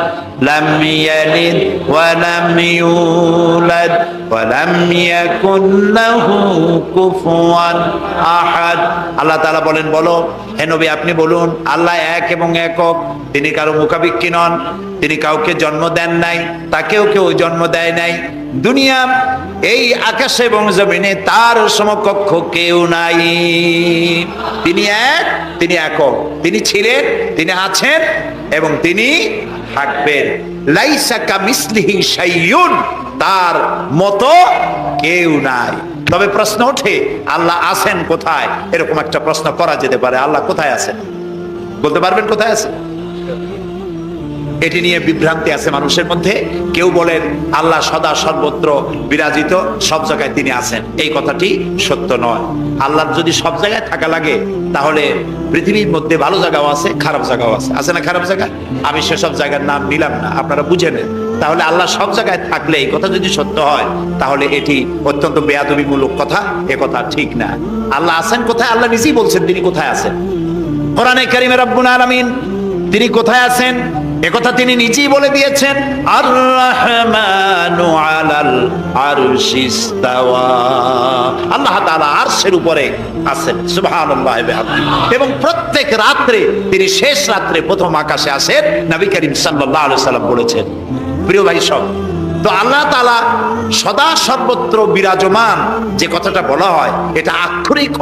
লাম ইয়ালিদ ওয়া লাম ইউলাদ ওয়া লাম ইয়াকুল লাহু কুফুয়ান আহাদ। আল্লাহ তাআলা বলেন, বলো হে নবী আপনি বলুন, আল্লাহ এক এবং একক, তিনি কারো মুখাপেক্ষী নন, তিনি কাউকে জন্ম দেন নাই, তাকেও কেউ জন্ম দেয় নাই। দুনিয়া এই আকাশে এবং জমিনে তার সমকক্ষ কেউ নাই। তিনি এক, তিনি একক, তিনি ছিলেন, তিনি আছেন এবং তিনি থাকবেন। লাইসা কামিসলিহি শাইউন, তার মতো কেউ নাই। তবে প্রশ্ন ওঠে আল্লাহ আছেন কোথায়? এরকম একটা প্রশ্ন করা যেতে পারে, আল্লাহ কোথায় আছেন? বলতে পারবেন কোথায় আছেন? এটি নিয়ে বিভ্রান্তি আছে মানুষের মধ্যে। কেউ বলেন আল্লাহ সদা সর্বত্র বিরাজিত, সব জায়গায় তিনি আছেন। এই কথাটি সত্য নয়। আল্লাহর যদি সব জায়গায় থাকা লাগে তাহলে পৃথিবীর মধ্যে ভালো জায়গাও আছে, খারাপ জায়গাও আছে। আছে না খারাপ জায়গা? আমি সেসব জায়গার নাম নিলাম না, আপনারা বুঝে নেন। তাহলে আল্লাহ সব জায়গায় থাকলে এই কথা যদি সত্য হয় তাহলে এটি অত্যন্ত বেয়াদবিমূলক কথা, এ কথা ঠিক না। আল্লাহ আছেন কোথায়? আল্লাহ নিজেই বলছেন তিনি কোথায় আছেন। কোরআনে কারীমে রব্বুল আলামিন তিনি কোথায় আছেন একথা তিনি নিজেই বলে দিয়েছেন, আর রহমানু আলাল আরশি ইস্তাওয়া। আল্লাহ তাআলা আরশের উপরে আছেন, সুবহানাল্লাহি ওয়া বিহামদিহি। এবং প্রত্যেক রাত্রে তিনি শেষ রাত্রে প্রথম আকাশে আসেন, নবী করিম সাল্লাল্লাহু আলাইহি সাল্লাম বলেছেন। প্রিয় ভাই সব, তো আল্লাহ তাআলা সদা সর্বত্র বিরাজমান যে কথাটা বলা হয় এটা আক্ষরিক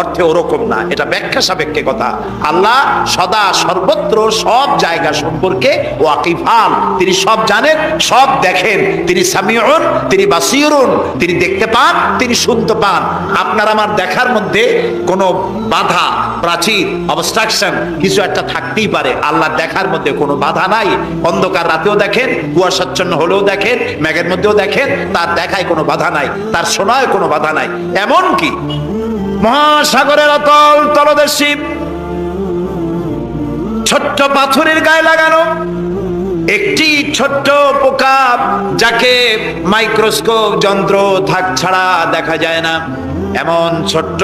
অর্থে ওরকম না, এটা ব্যাখ্যা সাপেক্ষে কথা। আল্লাহ সদা সর্বত্র সব জায়গা সম্পর্কে ওয়াকিফান, তিনি সব জানেন, সব দেখেন। তিনি সামিউন, তিনি বাসিরুন, তিনি দেখতে পান, তিনি শুনতে পান। আপনার আমার দেখার মধ্যে কোনো বাধা, প্রাচীর, অবস্ট্রাকশন কিছু একটা থাকতেই পারে। আল্লাহ দেখার মধ্যে কোনো বাধা নাই। অন্ধকার রাতেও দেখেন, কুয়াশাচ্ছন্ন হলেও দেখেন, মেঘের মধ্যেও দেখেন, তার দেখায় কোনো বাধা নাই, তার শোনায় কোনো বাধা নাই। এমনকি মহাসাগরের অতল তলদেশে ছোট্ট পাথরের গায়ে লাগানো একটি ছোট্ট পোকা, যাকে মাইক্রোস্কোপ যন্ত্র থাক ছাড়া দেখা যায় না, এমন ছোট্ট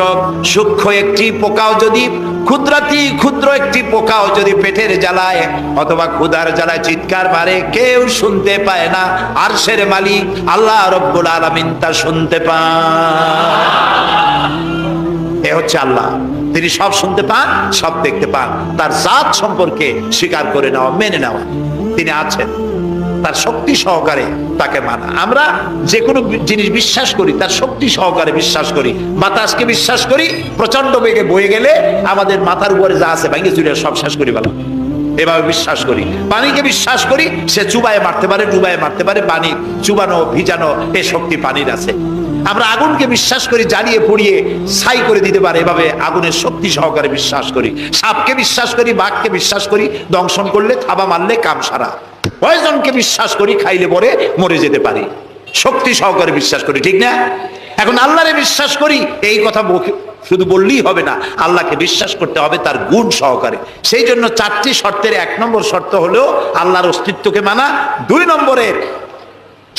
সূক্ষ্ম একটি পোকাও যদি, ক্ষুদ্রাতি ক্ষুদ্র একটি পোকাও যদি পেটের জ্বালায় অথবা ক্ষুধার জ্বালায় চিৎকার মারে, কেউ শুনতে পায় না। আরশের মালিক আল্লাহ রব্বুল আলামিন তা শুনতে পান। এ হচ্ছে আল্লাহ, তিনি সব শুনতে পান, সব দেখতে পান। তার জাত সম্পর্কে স্বীকার করে নেওয়া, মেনে নেওয়া, তিনি আছেন, তার শক্তি সহকারে তাকে মানা। আমরা যে কোনো জিনিস বিশ্বাস করি তার শক্তি সহকারে বিশ্বাস করি। বাতাসকে বিশ্বাস করি, প্রচন্ড বেগে বয়ে গেলে আমাদের মাথার উপরে যা আছে ভেঙে চুরে সব শেষ করি বলা, এভাবে বিশ্বাস করি। পানিকে বিশ্বাস করি, সে চুবায়ে মারতে পারে, ডুবায়ে মারতে পারে। পানি চুবানো ভিজানো এ শক্তি পানির আছে। আমরা আগুনকে বিশ্বাস করি, জ্বালিয়ে পুড়িয়ে ছাই করে দিতে পারে, এভাবে আগুনের শক্তি সহকারে বিশ্বাস করি। সাপকে বিশ্বাস করি, বাঘকে বিশ্বাস করি, দংশন করলে, থাবা মারলে কাম সারা। পয়জনকে বিশ্বাস করি, খাইলে পরে মরে যেতে পারি, শক্তি সহকারে বিশ্বাস করি, ঠিক না? এখন আল্লাহরে বিশ্বাস করি, এই কথা শুধু বললেই হবে না, আল্লাহকে বিশ্বাস করতে হবে তার গুণ সহকারে। সেই জন্য 4টি শর্তের 1 নম্বর শর্ত হলো আল্লাহর অস্তিত্বকে মানা। 2 নম্বরের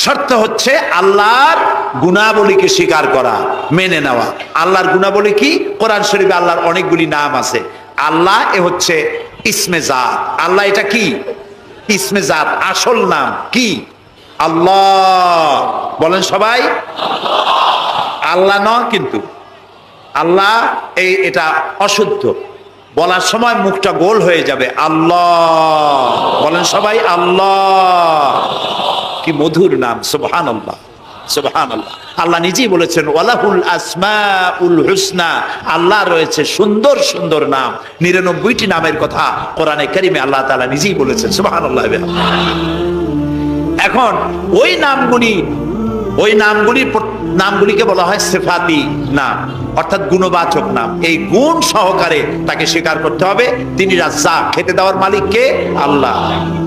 শর্ত হচ্ছে আল্লাহর গুণাবলীকে স্বীকার করা, মেনে নেওয়া। আল্লাহর গুণাবলী কি? কোরআন শরীফে আল্লাহর অনেকগুলি নাম আছে। আল্লাহ এ হচ্ছে ইসমে জাত। আল্লাহ এটা কি? ইসমে জাত, আসল নাম কি? আল্লাহ। বলেন সবাই, আল্লাহ নয় কিন্তু, আল্লাহ এটা অশুদ্ধ, বলার সময় মুখটা গোল হয়ে যাবে। আল্লাহ। বলেন সবাই, আল্লাহ। কি মধুর নাম, সুবহানাল্লাহ, সুবহানাল্লাহ। আল্লাহ নিজেই বলেছেন ওয়ালাহুল আসমাউল হুসনা, আল্লাহ রয়েছে সুন্দর সুন্দর নাম। 99টি নামের কথা কোরআনে কারিমে আল্লাহ তাআলা নিজেই বলেছেন, সুবহানাল্লাহ। এখন ওই নামগুলিকে বলা হয় সিফাতি নাম, অর্থাৎ গুণবাচক নাম। এই গুণ সহকারে তাকে স্বীকার করতে হবে। তিনি রাজ্জাক, খেতে দেওয়ার মালিক কে? আল্লাহ।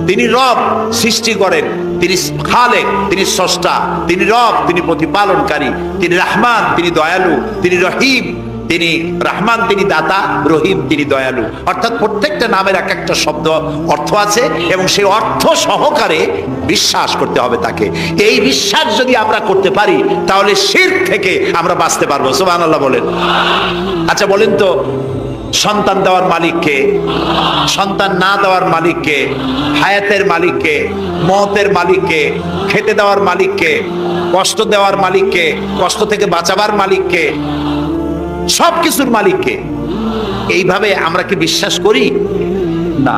তিনি রব, সৃষ্টি করেন। তিনি খালেক, তিনি স্রষ্টা। তিনি রব, তিনি প্রতিপালনকারী। তিনি রহমান, তিনি দয়ালু। তিনি রহিম, তিনি রহমান, তিনি দাতা। রহিম, তিনি দয়ালু। অর্থাৎ প্রত্যেকটা নামের এক একটা শব্দ অর্থ আছে এবং সেই অর্থ সহকারে বিশ্বাস করতে হবে তাকে। এই বিশ্বাস যদি আমরা করতে পারি তাহলে শিরক থেকে আমরা বাঁচতে পারবো। সুবহানাল্লাহ বলেন। আচ্ছা বলেন তো, সন্তান দেওয়ার মালিককে, সন্তান না দেওয়ার মালিককে, হায়াতের মালিককে, মওতের মালিককে, খেতে দেওয়ার মালিককে, কষ্ট দেওয়ার মালিককে, কষ্ট থেকে বাঁচাবার মালিককে, সবকিছুর মালিককে এইভাবে আমরা কি বিশ্বাস করি? না,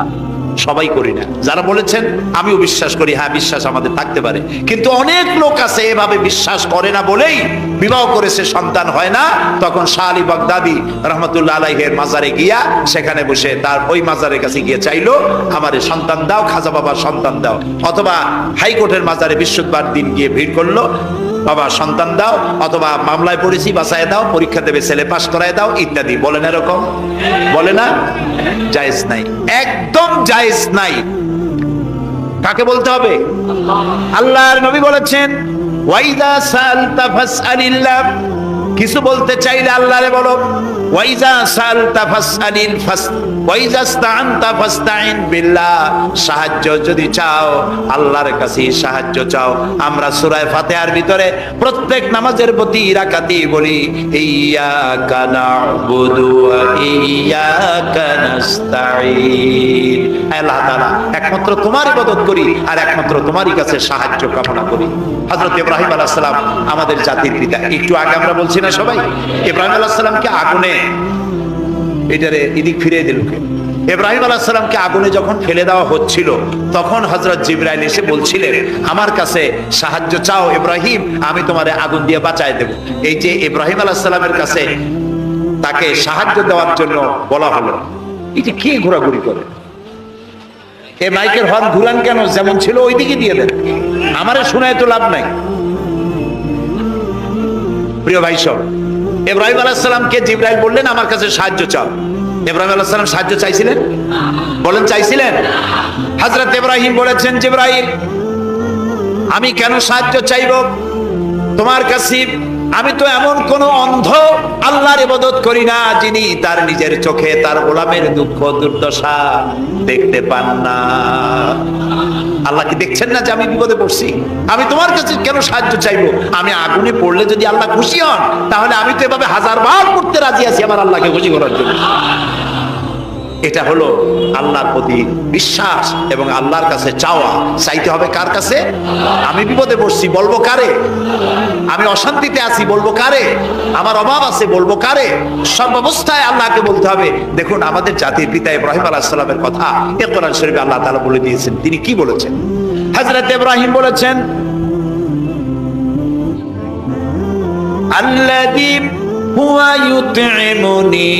সবাই করি না। যারা বলেছেন আমিও বিশ্বাস করি, হ্যাঁ বিশ্বাস আমাদের থাকতে পারে, কিন্তু অনেক লোক আছে এভাবে বিশ্বাস করে না বলেই বিবাহ করেছে, সন্তান হয় না। তখন শাহ আলী বাগদাদি রহমতুল্লাহ আলাইহির মাজারে গিয়া সেখানে বসে তার ওই মাজারের কাছে গিয়ে চাইলো আমারে সন্তান দাও, খাজা বাবা সন্তান দাও। অথবা হাইকোর্টের মাজারে বৃহস্পতিবার দিন গিয়ে ভিড় করলো, বাবা সন্তান দাও, অথবা মামলায় পড়েছি বাঁচায় দাও, পরীক্ষা দেবে ছেলে পাস করায় দাও, ইত্যাদি। বলে না এরকম? বলে না? জায়েজ নাই, একদম জায়েজ নাই। কাকে বলতে হবে? আল্লাহর নবী বলেছেন ওয়াইদা সালতা ফাসআলিল্লাহ, কিছু বলতে চাইলে আল্লাহরে বলো। ওয়াইজা সালতা ফাসআলিল ওয়াইজা ইসতাআনতা ফাসতাইন বিল্লাহ, সাহায্য যদি চাও আল্লাহর কাছে সাহায্য চাও। আমরা সূরা ফাতিহার ভিতরে প্রত্যেক নামাজের প্রতি রাকাতেই বলি ইয়্যাকা না'বুদু ওয়া ইয়্যাকা নাস্তাঈন। আল্লাহ তাআলা একমাত্র তোমার ইবাদত করি আর একমাত্র তোমারই কাছে সাহায্য কামনা করি। হযরত ইব্রাহিম আলাইহিস সালাম আমাদের জাতির পিতা। একটু আগে আমরা বলছি না সবাই, ইব্রাহিম আলাইহিস সালামকে আগুনে, এটারে এদিক ফিরিয়ে দিল কে? ইব্রাহিম আলাইহিস সালামকে আগুনে যখন ফেলে দেওয়া হচ্ছিল তখন হযরত জিবরাইল এসে বলছিলেন আমার কাছে সাহায্য চাও ইব্রাহিম, আমি তোমারে আগুন দিয়ে বাঁচায় দেব। এই যে ইব্রাহিম আলাইহিস সালামের কাছে তাকে সাহায্য দেওয়ার জন্য বলা হলো, এটা কি ঘোরাঘুরি করে? এই মাইকের হর্ন ঘুরান কেন? যেমন ছিল ওই দিকে দিয়ে দেন, আমারে শোনায় তো লাভ নাই। প্রিয় ভাই সব, ইব্রাহিম আলাইহিস সালামকে জিবরাইল বললেন আমার কাছে সাহায্য চাও। ইব্রাহিম আলাইহিস সালাম সাহায্য চাইছিলেন? বলেন চাইছিলেন? হযরত ইব্রাহিম বলেছেন জিবরাইল আমি কেন সাহায্য চাইব তোমার কাছে? আমি তো এমন কোন অন্ধ আল্লাহর ইবাদত করি না যিনি তার নিজের চোখে তার গোলামের দুঃখ দুর্দশা দেখতে পান না। আল্লাহ কি দেখছেন না যে আমি বিপদে পড়ছি? আমি তোমার কাছে কেন সাহায্য চাইবো? আমি আগুনে পড়লে যদি আল্লাহ খুশি হন তাহলে আমি তো এভাবে হাজারবার করতে রাজি আছি আমার আল্লাহকে খুশি করার জন্য। এটা হলো আল্লাহর প্রতি বিশ্বাস এবং আল্লাহর কাছে চাওয়া। চাইতে হবে কার কাছে? আমি বিপদে পড়ছি বলবো কারে? আমি অশান্তিতে আছি বলবো কারে? আমার অভাব আছে বলবো কারে? সব অবস্থায় আল্লাহকে বলতে হবে। দেখুন আমাদের জাতির পিতা ইব্রাহিম আলাইহিস সালামের কথা এ কোরআন শরীফে আল্লাহ তাআলা বলে দিয়েছেন। তিনি কি বলেছেন? হযরত ইব্রাহিম বলেছেন আল্লাযী হুয়া ইউতঈমুনি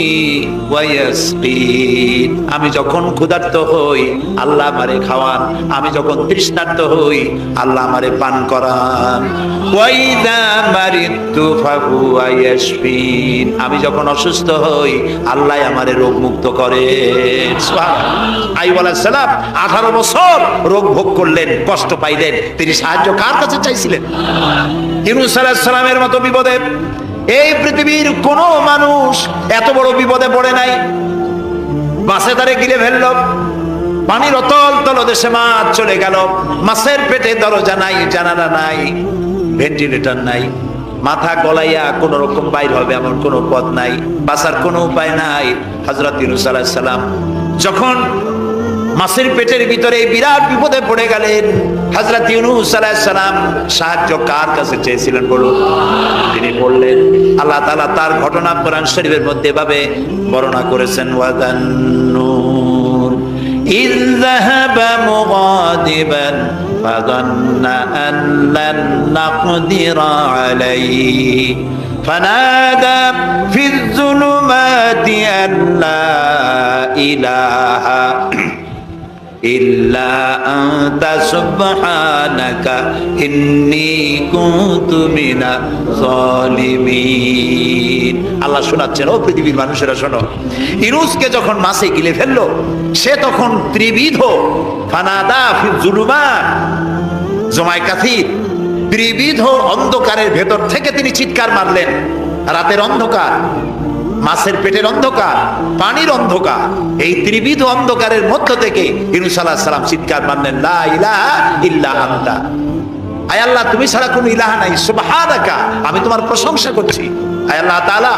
ওয়া ইয়াসকিন, আমি যখন ক্ষুধার্ত হই আল্লাহ আমারে খাওয়ান, আমি যখন তৃষ্ণার্ত হই আল্লাহ আমারে পান করান। ওয়া ইযা মারিদতু ফাহুয়া ইয়াশফিন, আমি যখন অসুস্থ হই আল্লাহ আমারে রোগ মুক্ত করেন। সুবহানাল্লাহ। আইয়ুব আলাইহিস সালাম 18 বছর রোগ ভোগ করলেন, কষ্ট পাইলেন, তিনি সাহায্য কার কাছে চাইছিলেন? ইউনূস আলাইহিস সালামের মতো বিপদে এই পৃথিবীর কোন মানুষ এত বড় বিপদে পড়ে নাই। মাছে তারে গিলে ফেলল, পানির অতল তলদেশে মাছ চলে গেল, মাছের পেটে দরজা নাই, জানালা নাই, ভেন্টিলেটর নাই, মাথা গলাইয়া কোন রকম বাইর হবে এমন কোন পথ নাই, বাঁচার কোনো উপায় নাই। হযরত ইউনূস আলাইহিস সালাম যখন মাছের পেটের ভিতরে বিরাট বিপদে পড়ে গেলেন। হযরত ইউনূস আলাইহিস সালাম সাহায্য কার কাছে চেয়েছিলেন বলুন? তিনি বললেন, আল্লাহ তাআলা তার ঘটনা কোরআন শরীফের মধ্যে এভাবে বর্ণনা করেছেন, ওয়াদান্নুর ইয যাহাবা মুগাদিবান ফাযান্না আন লান নাকদিরা আলাইহি ফানাদা ফিয যুলুমাতি আন লা ইলাহা ইল্লা আনতা সুবহানাকা ইন্নী কুনতু মিনাজ জালিমিন। আল্লাহ শোনাচ্ছেন, ও পৃথিবীর মানুষেরা শোনো, ইউনূসকে যখন মাছে গিলে ফেললো, সে তখন ত্রিবিধ ফানাদা ফি যুলুমাত জমায় কাসির, ত্রিবিধ অন্ধকারের ভেতর থেকে তিনি চিৎকার মারলেন। রাতের অন্ধকার, মাছের পেটের অন্ধকার, পানির অন্ধকার, এই ত্রিবিধ অন্ধকারের মধ্য থেকে ইউনূস আলাইহিস সালাম চিৎকার মারলেন, লা ইলাহা ইল্লা আনতা, আয় আল্লাহ তুমি ছাড়া কোনো ইলাহা নাই, সুবহানাকা, আমি তোমার প্রশংসা করছি। আয় আল্লাহ তাআলা,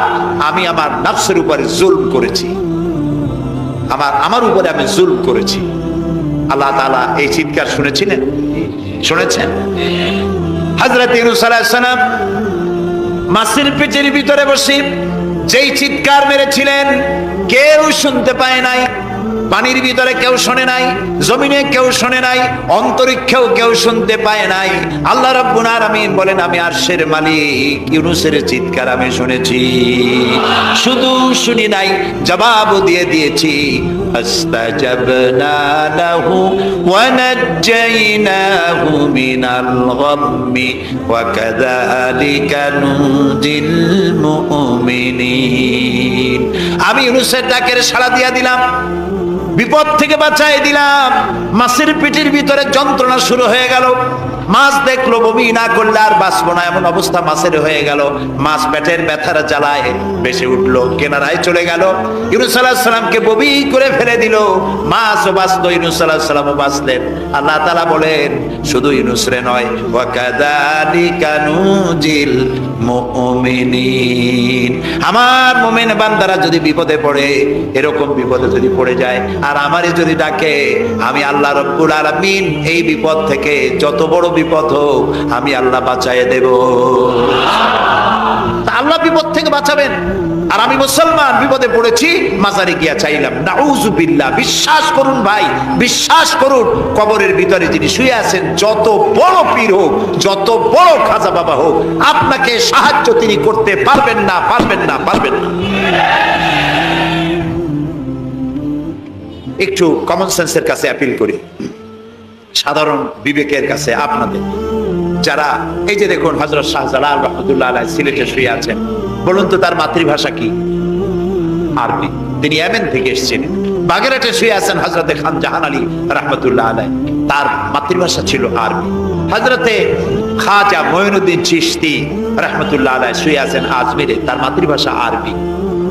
আমি আমার নফসের উপরে জুলম করেছি, আমার উপরে আমি জুলম করেছি। আল্লাহ তাআলা এই চিৎকার শুনেছিলেন, শুনেছেন? হযরত ইউনূস আলাইহিস সালাম মাছের পেটের ভিতরে বসে যেই চিৎকার মেরেছিলেন কেউ শুনতে পায় নাই। পানির ভিতরে কেউ শোনে নাই, জমিনে কেউ শোনে নাই, অন্তরিক্ষেও কেউ শুনতে পায় নাই। আল্লাহ রাব্বুল আলামিন বলেন, আমি আরশের মালিক ইউনূসের চিৎকার আমি শুনেছি, শুধু শুনি নাই, জবাবও দিয়ে দিয়েছি। আস্তাজাবনা লাহু ওয়া নাজ্জাইনাহু মিনাল গাম্মি ওয়া কাযালিকা নুজিল মুমিনিন। আমি ইউনূসের ডাকের সাড়া দিয়া দিলাম, বিপদ থেকে বাঁচাই দিলাম। মাছের পেটের ভিতরে যন্ত্রণা শুরু হয়ে গেল, মাছ দেখলো বমি না করলে আর বাঁচবো না, এমন অবস্থা মাছের হয়ে গেল। মাছ পেটের ব্যথার জ্বালায় বেশি উঠলো, কেনারায় চলে গেল। ইউনূস আলাইহিস সালামকে বমি করে ফেলে দিল, মাছও বাঁচলো, ইউনূস আলাইহিস সালামও বাঁচলেন। আল্লাহ তাআলা বলেন, শুধু ইউনূস রে নয়, ওয়া কাযালিকা নুজিল মুমিনিন, আমার মুমিন বান্দারা যদি বিপদে পড়ে, এরকম বিপদে যদি পড়ে যায় আর আমারে যদি ডাকে, আমি আল্লাহ রাব্বুল আলামিন এই বিপদ থেকে, যত বড় বিপদ হোক, আমি আল্লাহ বাঁচায় দেব। আল্লাহ বিপদ থেকে বাঁচাবেন, আর আমি মুসলমান বিপদে পড়েছি, মাজারে গিয়া চাইলাম, নাউযুবিল্লাহ। বিশ্বাস করুন ভাই, বিশ্বাস করুন, কবরের ভিতরে যিনি শুয়ে আছেন, যত বড় পীর হোক, যত বড় খাজা বাবা হোক, আপনাকে সাহায্য তিনি করতে পারবেন না, পারবেন না, পারবেন না। একটু কমন সেন্সের কাছে অ্যাপিল করি, সাধারণ বিবেকের কাছে আপনাদের, যারা এই যে দেখুন হযরত শাহজালাল রাহমাতুল্লাহ আলাইহি সিলেটে শুয়ে আছেন, বলুন তো তার মাতৃভাষা কি? আরবি। তিনি ইয়েমেন থেকে এসেছেন। বাগেরহাটে শুয়ে আছেন হযরতে খান জাহান আলী রাহমাতুল্লাহ আলাইহি, তার মাতৃভাষা ছিল আরবি। হযরতে খাজা মঈনুদ্দিন চিশতি রাহমাতুল্লাহ আলাইহি শুয়ে আছেন আজমিরে, তার মাতৃভাষা আরবি।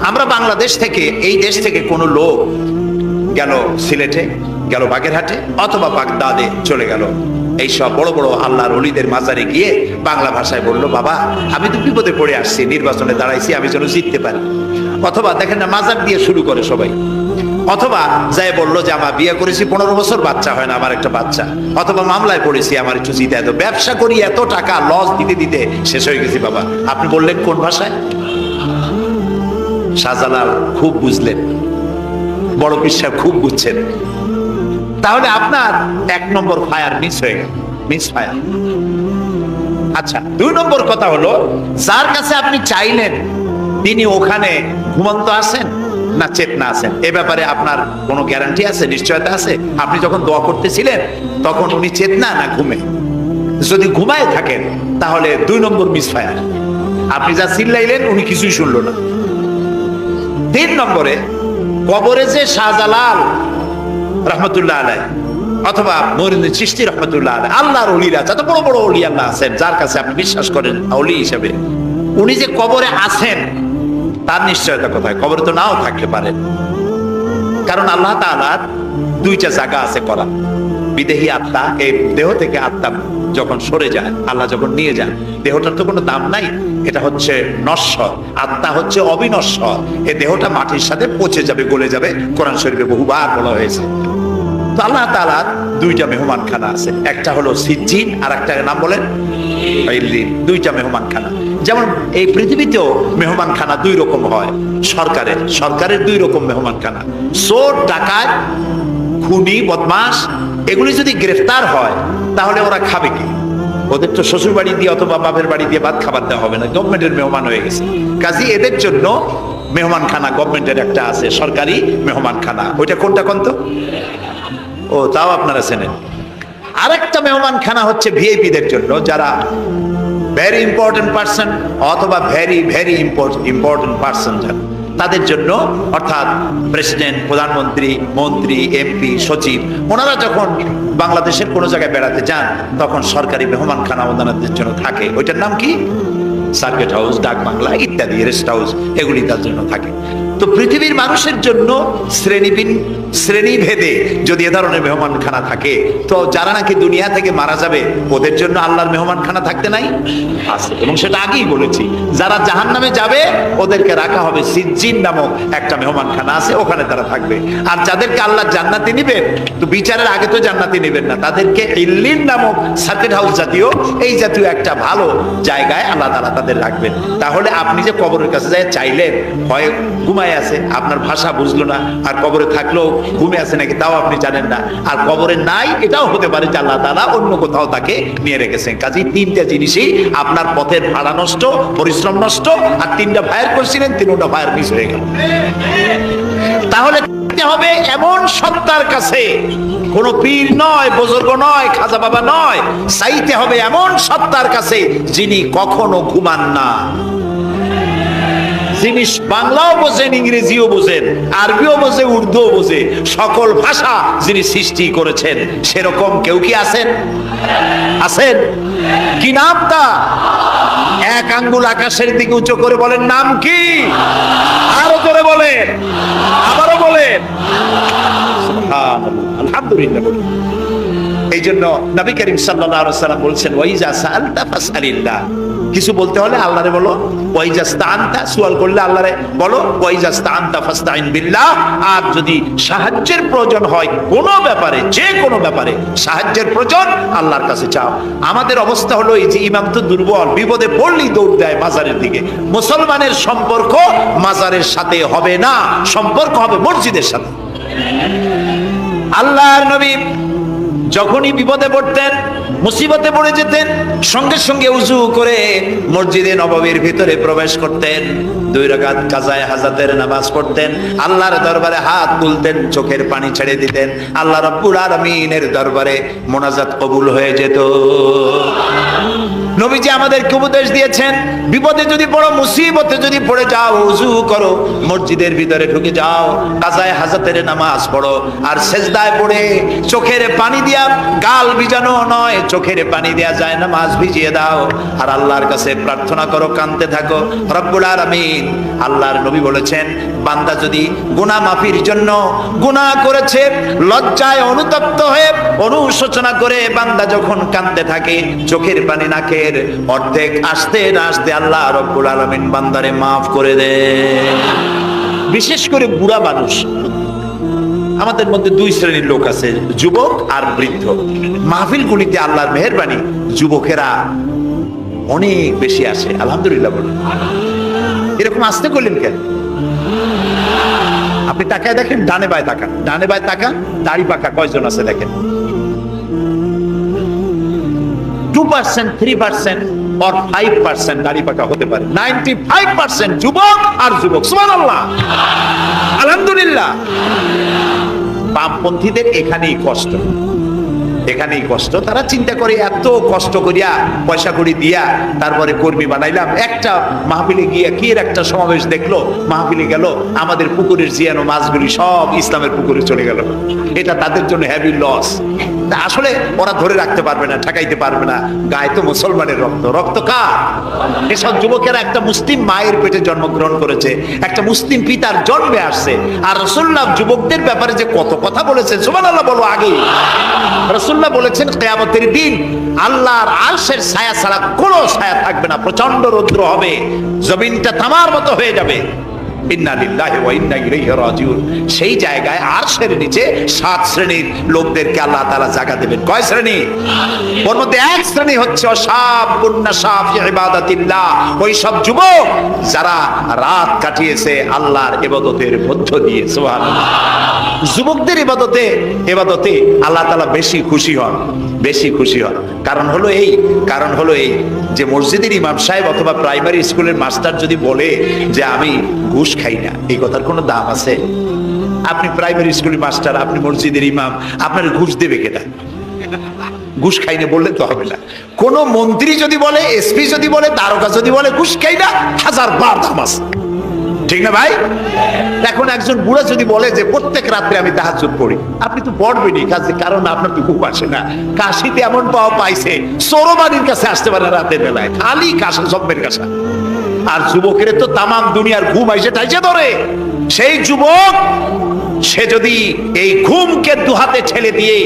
আমরা বাংলাদেশ থেকে, এই দেশ থেকে কোনো লোক গেল সিলেটে, গেল বাগেরহাটে অথবা বাগদাদে চলে গেল, এইসব বড় বড় আল্লাহর ওলিদের মাজারে গিয়ে বাংলা ভাষায় বলল, বাবা আমি তো বিপদে পড়ে আসছি, নির্বাচনে দাঁড়াইছি, আমি যেন জিততে পারি। অথবা দেখেন না, মাজার দিয়ে শুরু করে সবাই। অথবা যাই বললো যে আমার বিয়ে করেছি 15 বছর, বাচ্চা হয় না, আমার একটা বাচ্চা। অথবা মামলায় পড়েছি, আমার একটু জিতায় দাও, ব্যবসা করি, এত টাকা লস দিতে দিতে শেষ হয়ে গেছি। বাবা আপনি বললেন কোন ভাষায়? শাহজালাল খুব বুঝলেন, বড় পীর সাহেব খুব বুঝছেন। তাহলে আপনার 1 নম্বর ফায়ার মিস হয়ে গেল, মিস ফায়ার। আচ্ছা, 2 নম্বর কথা হলো, যার কাছে আপনি চাইলেন তিনি ওখানে ঘুমন্ত আছেন না চেতনা আছেন, এ ব্যাপারে আপনার কোনো গ্যারান্টি আছে, নিশ্চয়তা আছে? আপনি যখন দোয়া করতেছিলেন তখন উনি চেতনা না ঘুমে? যদি ঘুমায় থাকেন তাহলে 2 নম্বর মিস ফায়ার। আপনি যা চিল্লাইলেন উনি কিছুই শুনলো না। 3 নম্বরে, কবরে যে শাহজালাল রাহমাতুল্লাহ আলাইহি অথবা মঈনুদ্দিন চিশতি রাহমাতুল্লাহ আলাইহি, আল্লাহর ওলিরা, যত বড় বড় ওলি আল্লাহ আছেন, যার কাছে আপনি বিশ্বাস করেন ওলি হিসেবে, উনি যে কবরে আছেন তার নিশ্চয়তা কোথায়? কবরে তো নাও থাকতে পারেন, কারণ আল্লাহ তাআলার 2টা জায়গা আছে করা। বিদেহী আত্মা, এই দেহ থেকে আত্মা যখন সরে যায়, আল্লাহ যখন নিয়ে যান, দেহটার তো কোনো দাম নাই, এটা হচ্ছে নশ্বর, আত্মা হচ্ছে অবিনশ্বর। এই দেহটা মাটির সাথে পচে যাবে, গলে যাবে, কোরআন শরীফে বহুবার বলা হয়েছে। তো আল্লাহ তাআলার দুইটা মেহমানখানা আছে, একটা হলো সিজ্জিন আর একটা নাম বলেন ইল্লিন। দুইটা মেহমানখানা। যেমন এই পৃথিবীতেও মেহমানখানা দুই রকম হয়। সরকারের দুই রকম মেহমানখানা। চোর, ডাকাত, খুনি, বদমাশ এগুলি যদি গ্রেফতার হয় তাহলে ওরা খাবে কি? ওদের তো শ্বশুর বাড়ি দিয়ে অথবা বাপের বাড়ি দিয়ে ভাত খাবার দেওয়া হবে না, গভর্নমেন্টের মেহমান হয়ে গেছে। কাজী এদের জন্য মেহমানখানা গভর্নমেন্টের একটা আছে, সরকারি মেহমানখানা। ওইটা কোনটা কোন তো? ও, তাও আপনারা চেনেন। আরেকটা মেহমানখানা হচ্ছে ভিআইপিদের জন্য, যারা ভেরি ইম্পর্টেন্ট পার্সন অথবা ভেরি ভেরি ইম্পর্টেন্ট পার্সন তাদের জন্য, অর্থাৎ প্রেসিডেন্ট, প্রধানমন্ত্রী, মন্ত্রী, এমপি, সচিব, ওনারা যখন বাংলাদেশের কোনো জায়গায় বেড়াতে যান তখন সরকারি মেহমানখানা ওনাদের জন্য থাকে। ওইটার নাম কি? সার্কিট হাউস, ডাক বাংলা ইত্যাদি, রেস্ট হাউস, এগুলি তার জন্য থাকে। তো পৃথিবীর মানুষের জন্য শ্রেণীভেদে যদি এ ধরনের মেহমানখানা থাকে, তো যারা নাকি দুনিয়া থেকে মারা যাবে ওদের জন্য আল্লাহর মেহমানখানা থাকতে নাই? আছে। এবং সেটা আগেই বলেছি, যারা জাহান্নামে যাবে ওদেরকে রাখা হবে সিজ্জিন নামক একটা মেহমানখানা আছে, ওখানে তারা থাকবে। আর যাদেরকে আল্লাহ জান্নাতে নিবেন, তো বিচারের আগে তো জান্নাতে নিবেন না, তাদেরকে ইল্লিন নামক সার্কিট হাউস জাতীয়, এই জাতীয় একটা ভালো জায়গায় আল্লাহ তাআলা তাদের রাখবেন। তাহলে আপনি যে কবরের কাছে যায় চাইলেন, হয় ঘুমায় আছে, আপনার ভাষা বুঝলো না, আর কবরে থাকলেও ঘুমে আছে নাকি তাও আপনি জানেন না, আর কবরে নাই এটাও হতে পারে যে আল্লাহ তাআলা অন্য কোথাও তাকে নিয়ে রেখেছেন। কাজেই তিনটা জিনিসই, আপনার পথের ভাড়া নষ্ট, পরিশ্রম নষ্ট, আর তিনটা ফায়ার করছিলেন, তিনটা ফায়ার মিস হয়ে গেল। তাহলে হবে এমন সত্তার কাছে, কোন পীর নয়, বুজুর্গ নয়, খাজা বাবা নয়, চাইতে হবে এমন সত্তার কাছে যিনি কখনো ঘুমান না, যিনি বাংলাও বোঝেন, ইংরেজিও বোঝেন, আরবিও বোঝে, উর্দুও বোঝে, সকল ভাষা যিনি সৃষ্টি করেছেন। সেরকম কেউ কি আছেন? আছেন? কি নাম তা? এক আঙ্গুল আকাশের দিকে উঁচু করে বলেন, নাম কি? আরো করে বলেন, আবারও বলেন, আলহামদুলিল্লাহ। এই জন্য নবী করিম সাল্লাল্লাহু আলাইহি ওয়াসাল্লাম বলছেন, ওয়াইজা সাআলতা ফাসআলিল্লাহ, কিছু বলতে হলে আল্লাহরে বলো, ওয়াইজা ইসতাআনতা, সুয়াল করলে আল্লাহরে বলো, ওয়াইজা ইসতাআনতা ফাসতাইন বিল্লাহ। আর যদি সাহায্যের প্রয়োজন হয় কোনো ব্যাপারে, যে কোনো ব্যাপারে সাহায্যের প্রয়োজন, আল্লাহর কাছে চাও। আমাদের অবস্থা হলো এই যে ইমাম তো দুর্বল, বিপদে পড়লেই দৌড় দেয় মাজারের দিকে। মুসলমানের সম্পর্ক মাজারের সাথে হবে না, সম্পর্ক হবে মসজিদের সাথে। আল্লাহর নবী যখনই বিপদে পড়তেন, মুসিবতে পড়ে যেতেন, সঙ্গে সঙ্গে উযু করে মসজিদে নববীর ভিতরে প্রবেশ করতেন, 2 রাকাত কাজায়ে হাজাতের নামাজ পড়তেন, আল্লাহর দরবারে হাত তুলতেন, চোখের পানি ছেড়ে দিতেন, আল্লাহ রাব্বুল আলামিনের দরবারে মোনাজাত কবুল হয়ে যেত। নবীজি আমাদেরকে উপদেশ দিয়েছেন, বিপদে যদি পড়ো, মুসিবতে যদি পড়ে যাও, উযু করো, মসজিদের ভিতরে ঢুকে যাও, কাজায়ে হাজাতের নামাজ পড়ো, আর সেজদায় পড়ে চোখের পানি দিয়া, গাল ভিজানো নয়, চোখের পানি দেয়া যায়, নামাজ ভিজিয়ে দাও, আর আল্লাহর কাছে প্রার্থনা করো, কাঁদতে থাকো রব্বুল আলামিন। আল্লাহর নবী বলেছেন, বান্দা যদি গুনাহ মাফির জন্য গুনাহ করেছে, লজ্জায় অনুতপ্ত হয়ে অনুশোচনা করে বান্দা যখন কাঁদতে থাকে, চোখের পানি নাকের অর্ধেক আসতে না আসতে আল্লাহ রব্বুল আলামিন বান্দারে মাফ করে দেন। বিশেষ করে বুড়া মানুষ, আমাদের মধ্যে 2 শ্রেণীর লোক আছে, যুবক আর বৃদ্ধ। মাহফিল গুলিতে আল্লাহর মেহেরবানি যুবকেরা অনেক বেশি আসে, আলহামদুলিল্লাহ বলুন। এরকম আসতে করলেন কেন? আপনি তাকায় দেখেন, ডানে বায় তাকান, ডানে বায় তাকান, দাড়ি পাকা কয়জন আছে দেখেন। 2%, 3% or 5% দাড়ি পাকা হতে পারে, 95% যুবক আর যুবক। সুবহানাল্লাহ, আলহামদুলিল্লাহ। বামপন্থীদের এখানেই কষ্ট, এখানেই কষ্ট। তারা চিন্তা করে এত কষ্ট করিয়া পয়সা করি দিয়া তারপরে কর্মী বানাইলাম, একটা মাহফিলে গিয়া কি এর একটা সমাবেশ দেখলো, মাহফিলে গেল, আমাদের পুকুরের জিয়ানো মাছগুলি সব ইসলামের পুকুরে চলে গেল। এটা তাদের জন্য হেভি লস। আসলে ওরা ধরে রাখতে পারবে না, ঠেকাইতে পারবে না, গায়ে তো মুসলমানের রক্ত। রক্ত কার? এসব যুবকেরা একটা মুসলিম মায়ের পেটে জন্মগ্রহণ করেছে, একটা মুসলিম পিতার জন্মে আসছে। আর রাসূলুল্লাহ যুবকদের ব্যাপারে যে কত কথা বলেছেন, সুবহানাল্লাহ বলো। আগে রাসূলুল্লাহ বলেছেন, কিয়ামতের দিন আল্লাহর আরশের ছায়া ছাড়া কোনো ছায়া থাকবে না, প্রচন্ড রৌদ্র হবে, জমিনটা তামার মতো হয়ে যাবে। ইন্না লিল্লাহি ওয়া ইন্না ইলাইহি রাজিউন। সেই জায়গায় আরশের নিচে 7 শ্রেণীর লোকদেরকে আল্লাহ তাআলা জায়গা দেবেন। কয় শ্রেণী? ওর মধ্যে এক শ্রেণী হচ্ছে শাবুন নাশা ফি ইবাদাতিল্লাহ, ওই সব যুবক যারা রাত কাটিয়েছে আল্লাহর ইবাদতের মধ্য দিয়ে। সুবহানাল্লাহ। যুবকদের ইবাদতে আল্লাহ তাআলা বেশি খুশি হন, বেশি খুশি হন। কারণ হলো এই যে মসজিদের ইমাম সাহেব অথবা প্রাইমারি স্কুলের মাস্টার যদি বলে যে আমি ঘুষ খাই না, এই কথার কোনো দাম আছে? আপনি প্রাইমারি স্কুলের মাস্টার, আপনি মসজিদের ইমাম, আপনার ঘুষ দেবে কেটা? ঘুষ খাই না বললে তো হবে না। কোন মন্ত্রী যদি বলে, এসপি যদি বলে, তারকা যদি বলে ঘুষ খাই না, 1000 বার দাম আছে, ঠিক না ভাই? এখন একজন বুড়া যদি বলে যে প্রত্যেক রাত্রে আমি তাহাজ্জুদ পড়ি, আপনি তো পড়বেনই, কারণ আপনার তো ঘুম আসে না। কাশিতে এমন পাওয়া পাইছে, চোরবাড়ির কাছে আসতে পারে রাতের বেলায়, খালি কাশা, জব্বের কাশা। আর যুবকের তো তামাম দুনিয়ার ঘুম আইসে টাইসে ধরে। সেই যুবক সে যদি এই ঘুমকে দুহাতে ঠেলে দিয়ে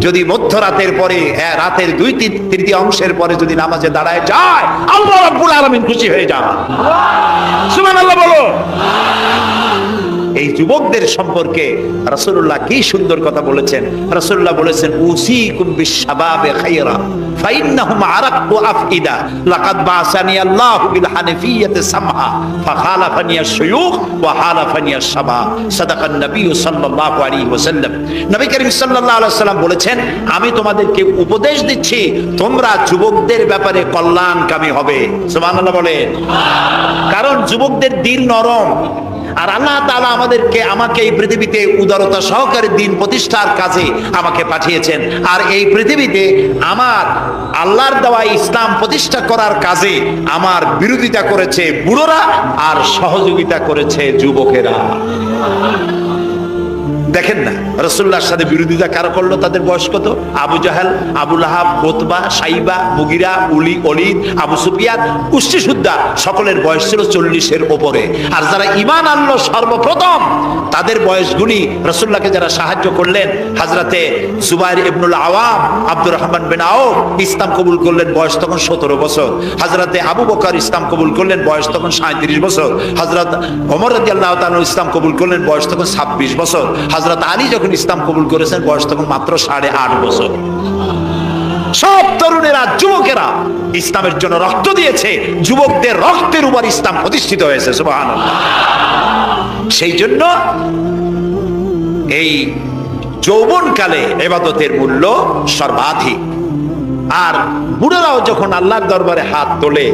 যদি মধ্যরাতের পরে, রাতের 2/3 পরে যদি নামাজে দাঁড়ায় যায়, আল্লাহ রাব্বুল আলামিন খুশি হয়ে যান। সুবহানাল্লাহ বলো। এই যুবকদের সম্পর্কে রাসূলুল্লাহ কি সুন্দর কথা বলেছেন। রাসূলুল্লাহ বলেছেন, উসিকুম বিশ-শাবাবে খায়রা ফাইন্নাহুম আরাকু আফইদা লাকাদ বাসানি আল্লাহু বিল হানিফিয়্যাতি সামহা ফাখালাফানি আশ-শুয়ুখ ওয়া হালাফানি আশ-শাবাব। সাদাকান নবী সাল্লাল্লাহু আলাইহি ওয়াসাল্লাম। নবী করিম সাল্লাল্লাহু আলাইহি ওয়াসাল্লাম বলেছেন, আমি তোমাদেরকে উপদেশ দিচ্ছি, তোমরা যুবকদের ব্যাপারে কল্যাণকামী হবে। সুবহানাল্লাহ বলেন। কারণ যুবকদের দিল নরম, আর আল্লাহ তাআলা আমাকে এই পৃথিবীতে উদারতা সহকারে দিন প্রতিষ্ঠার কাজে আমাকে পাঠিয়েছেন। আর এই পৃথিবীতে আমার আল্লাহর দেওয়া ইসলাম প্রতিষ্ঠা করার কাজে আমার বিরোধিতা করেছে বুড়োরা, আর সহযোগিতা করেছে যুবকেরা। দেখেন না রাসূলুল্লাহর সাথে বিরোধিতা কারা করলো? তাদের বয়স কত? আবু জাহেল, আবু লাহাব, উতবা, সাইবা, মুগিরা, ওলীদ, আবু সুফিয়ান, উষ্টিসুদ্ধা, সকলের বয়স ছিল 40-এর উপরে। আর যারা ঈমান আনলো সর্বপ্রথম, তাদের বয়সগুলি রাসূলুল্লাহকে যারা সাহায্য করলেন, হযরতে জুবাইর ইবনুল আওয়াম, আব্দুর রহমান বিন আওফ ইসলাম কবুল করলেন, বয়স তখন 17 বছর। হযরতে আবু বকর ইসলাম কবুল করলেন, বয়স তখন 37 বছর। হযরত ওমর রাদিয়াল্লাহু তাআলা ইসলাম কবুল করলেন, বয়স তখন 26 বছর। হযরত আলী যখন ইসলাম কবুল করেছেন, বয়স তখন মাত্র 8.5 বছর। সব তরুণেরা, যুবকেরা ইসলামের জন্য রক্ত দিয়েছে, যুবকদের রক্তের উপর ইসলাম প্রতিষ্ঠিত হয়েছে। সুবহানাল্লাহ। সেই জন্য এই যৌবনকালে ইবাদতের মূল্য সর্বাধিক। আর বুড়োরাও যখন আল্লাহর দরবারে হাত তোলে,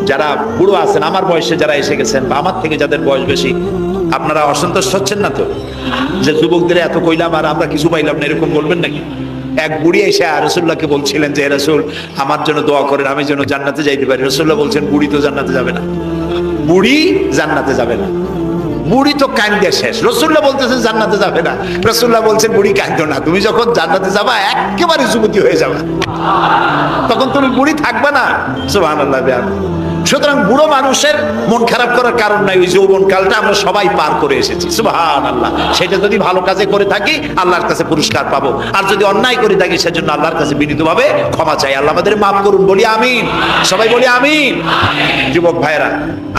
যারা বুড়ো আছেন, আমার বয়সে যারা এসে গেছেন বা আমার থেকে যাদের বয়স বেশি, আপনারা অসন্তুষ্ট হচ্ছেন না তো যে যুবকদের এত কইলাম আর আমরা কিছু পাইলাম না, এরকম বলবেন নাকি? এক বুড়ি এসে রাসূলুল্লাহকে বলছিলেন যে, রাসূল আমার জন্য দোয়া করেন, আমি যেন জান্নাতে যাইতে পারি। রাসূলুল্লাহ বলছেন, বুড়ি তো জান্নাতে যাবে না, বুড়ি জান্নাতে যাবে না, বুড়ি তো কান্দে শেষ। রাসূলুল্লাহ বলতেছেন জান্নাতে যাবে না, রাসূলুল্লাহ বলছেন বুড়ি কান্দো না, তুমি যখন জান্নাতে যাবা একেবারে যুবতী হয়ে যাবে, তখন তুমি বুড়ি থাকবে না। সুবহানাল্লাহ। সুতরাং বুড়ো মানুষের মন খারাপ করার কারণ নাই, ওই যৌবন কালটা আমরা সবাই পার করে এসেছি। সুবহানাল্লাহ। সেটা যদি ভালো কাজে করে থাকি আল্লাহর কাছে পুরস্কার পাবো, আর যদি অন্যায় করে থাকি সেজন্য আল্লাহর কাছে বিনীতভাবে ক্ষমা চাই। আল্লাহ আমাদের মাফ করুন, বলি আমিন, সবাই বলি আমিন। যুবক ভাইরা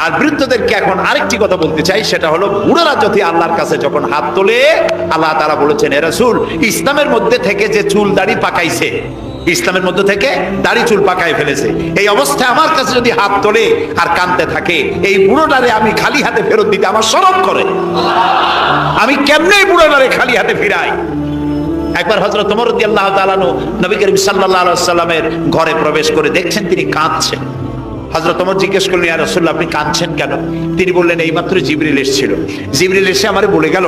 আর বৃদ্ধদেরকে এখন আরেকটি কথা বলতে চাই, সেটা হলো বুড়োরা যদি আল্লাহর কাছে যখন হাত তোলে, আল্লাহ তাআলা বলেছেন, হে রাসূল, ইসলামের মধ্যে থেকে যে চুল দাড়ি পাকাইছে, ইসলামের মধ্যে থেকে দাড়ি চুল পাকায় ফেলেছে, এই অবস্থায় আমার কাছে যদি হাত তোলে আর কাঁদতে থাকে, এই বুড়োটারে আমি খালি হাতে ফেরত দিতে আমার শরম করে। আমি কেমনে বুড়োটারে খালি হাতে ফিরাই? একবার হযরত ওমর রাদিয়াল্লাহু তাআলা নবী করিম সাল্লাল্লাহু আলাইহি ওয়াসাল্লামের ঘরে প্রবেশ করে দেখছেন তিনি কাঁদছেন। হযরত ওমর জিজ্ঞেস করলেন, ইয়া রাসূলুল্লাহ, আপনি কাঁদছেন কেন? তিনি বললেন, এইমাত্র জিবরিল এসেছিল, জিবরিল এসে আমারে বলে গেল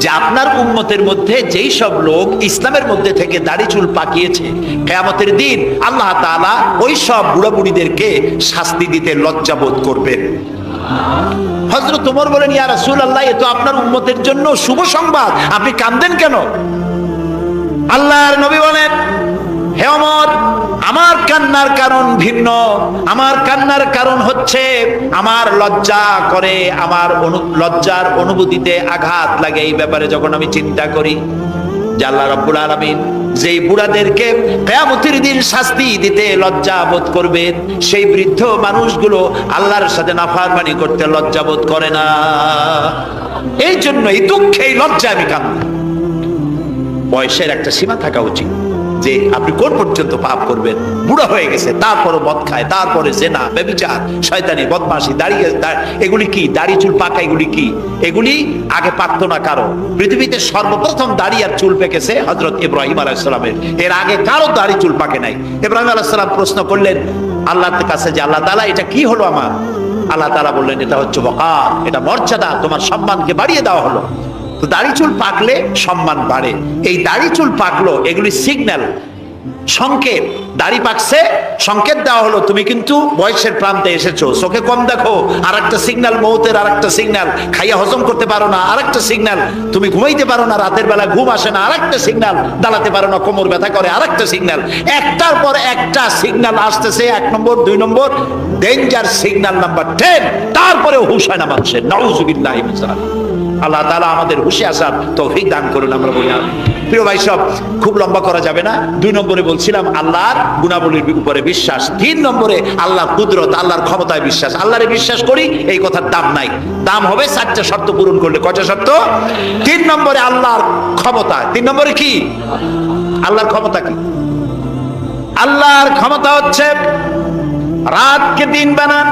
যে আপনার উম্মতের মধ্যে যেই সব লোক ইসলামের মধ্যে থেকে দাড়ি চুল পাকিয়েছে, কিয়ামতের দিন আল্লাহ তাআলা ওই সব বুড়া বুড়িদেরকে শাস্তি দিতে লজ্জাবোধ করবেন। হযরত ওমর বলেন, ইয়া রাসূলুল্লাহ, এ তো আপনার উম্মতের জন্য শুভ সংবাদ, আপনি কাঁদেন কেন? আল্লাহর নবী বলেন, হে ওমর, আমার কান্নার কারণ ভিন্ন। আমার কান্নার কারণ হচ্ছে আমার লজ্জা করে, আমার লজ্জার অনুভূতিতে আঘাত লাগে এই ব্যাপারে যখন আমি চিন্তা করি। যে আল্লাহ রাব্বুল আলামিন যেই বুড়াদেরকে কিয়ামতের দিন শাস্তি দিতে লজ্জা বোধ করবেন, সেই বৃদ্ধ মানুষগুলো আল্লাহর সাথে নাফরমানি করতে লজ্জা বোধ করে না। এই জন্য এই দুঃখে এই লজ্জা আমি কান্দি। বয়সের একটা সীমা থাকা উচিত, যে আপনি কোন পর্যন্ত পাপ করবেন। বুড়া হয়ে গেছে, তারপরও মদ খায়, তারপরে জেনা, ব্যভিচার, শয়তানি, বদমাশি, এগুলি কি? দাড়ি চুল পাকা এগুলি কি? এগুলি আগে পাকতো না কারো। পৃথিবীতে সর্বপ্রথম দাড়ি আর চুল পেকেছে হযরত ইব্রাহিম আলাইহিস সালামের। এর আগে কারো দাড়ি চুল পাকে নাই। ইব্রাহিম আলাইহিস সালাম প্রশ্ন করলেন আল্লাহর কাছে যে আল্লাহ তাআলা এটা কি হলো আমার? আল্লাহ তাআলা বললেন এটা হচ্ছে ওয়াকার, এটা মর্যাদা, তোমার সম্মানকে বাড়িয়ে দেওয়া হলো। তো দাড়ি চুল পাকলে সম্মান বাড়ে। এই দাড়ি চুল পাকলো, এগুলি সিগন্যাল, সংকেত। দাড়ি পাকছে, সংকেত দেওয়া হলো তুমি কিন্তু বয়সের প্রান্তে এসেছো। চোখে কম দেখো, আর একটা সিগন্যাল মৌতের, আর একটা সিগন্যাল খাইয়া হজম করতে পারো না, আর একটা সিগন্যাল তুমি ঘুমাইতে পারো না, রাতের বেলা ঘুম আসে না, আর একটা সিগন্যাল দাঁড়াতে পারো না, কোমর ব্যথা করে, আর একটা সিগন্যাল। একটার পর একটা সিগন্যাল আসতেছে, 1 নম্বর 2 নম্বর, ডেঞ্জার সিগন্যাল নাম্বার 10। তারপরেও হুঁশ হয় না মানুষের। নাউযুবিল্লাহি মিন যালিক। আল্লাহ তাআলা আমাদের হুঁশে আসার তৌফিক দান করুন, আমরা বলি আমিন। প্রিয় ভাই সব, খুব লম্বা করা যাবে না। 2 নম্বরে বলছিলাম আল্লাহর গুণাবলীর উপরে বিশ্বাস। 3 নম্বরে আল্লাহর কুদরত, আল্লাহর ক্ষমতায় বিশ্বাস। আল্লাহরে বিশ্বাস করি, এই কথার দাম নাই। দাম হবে 4টা শর্ত পূরণ করলে। কয়টা শর্ত? 3 নম্বরে আল্লাহর ক্ষমতা। 3 নম্বরে কি? আল্লাহর ক্ষমতা কি? আল্লাহর ক্ষমতা হচ্ছে রাতকে দিন বানান,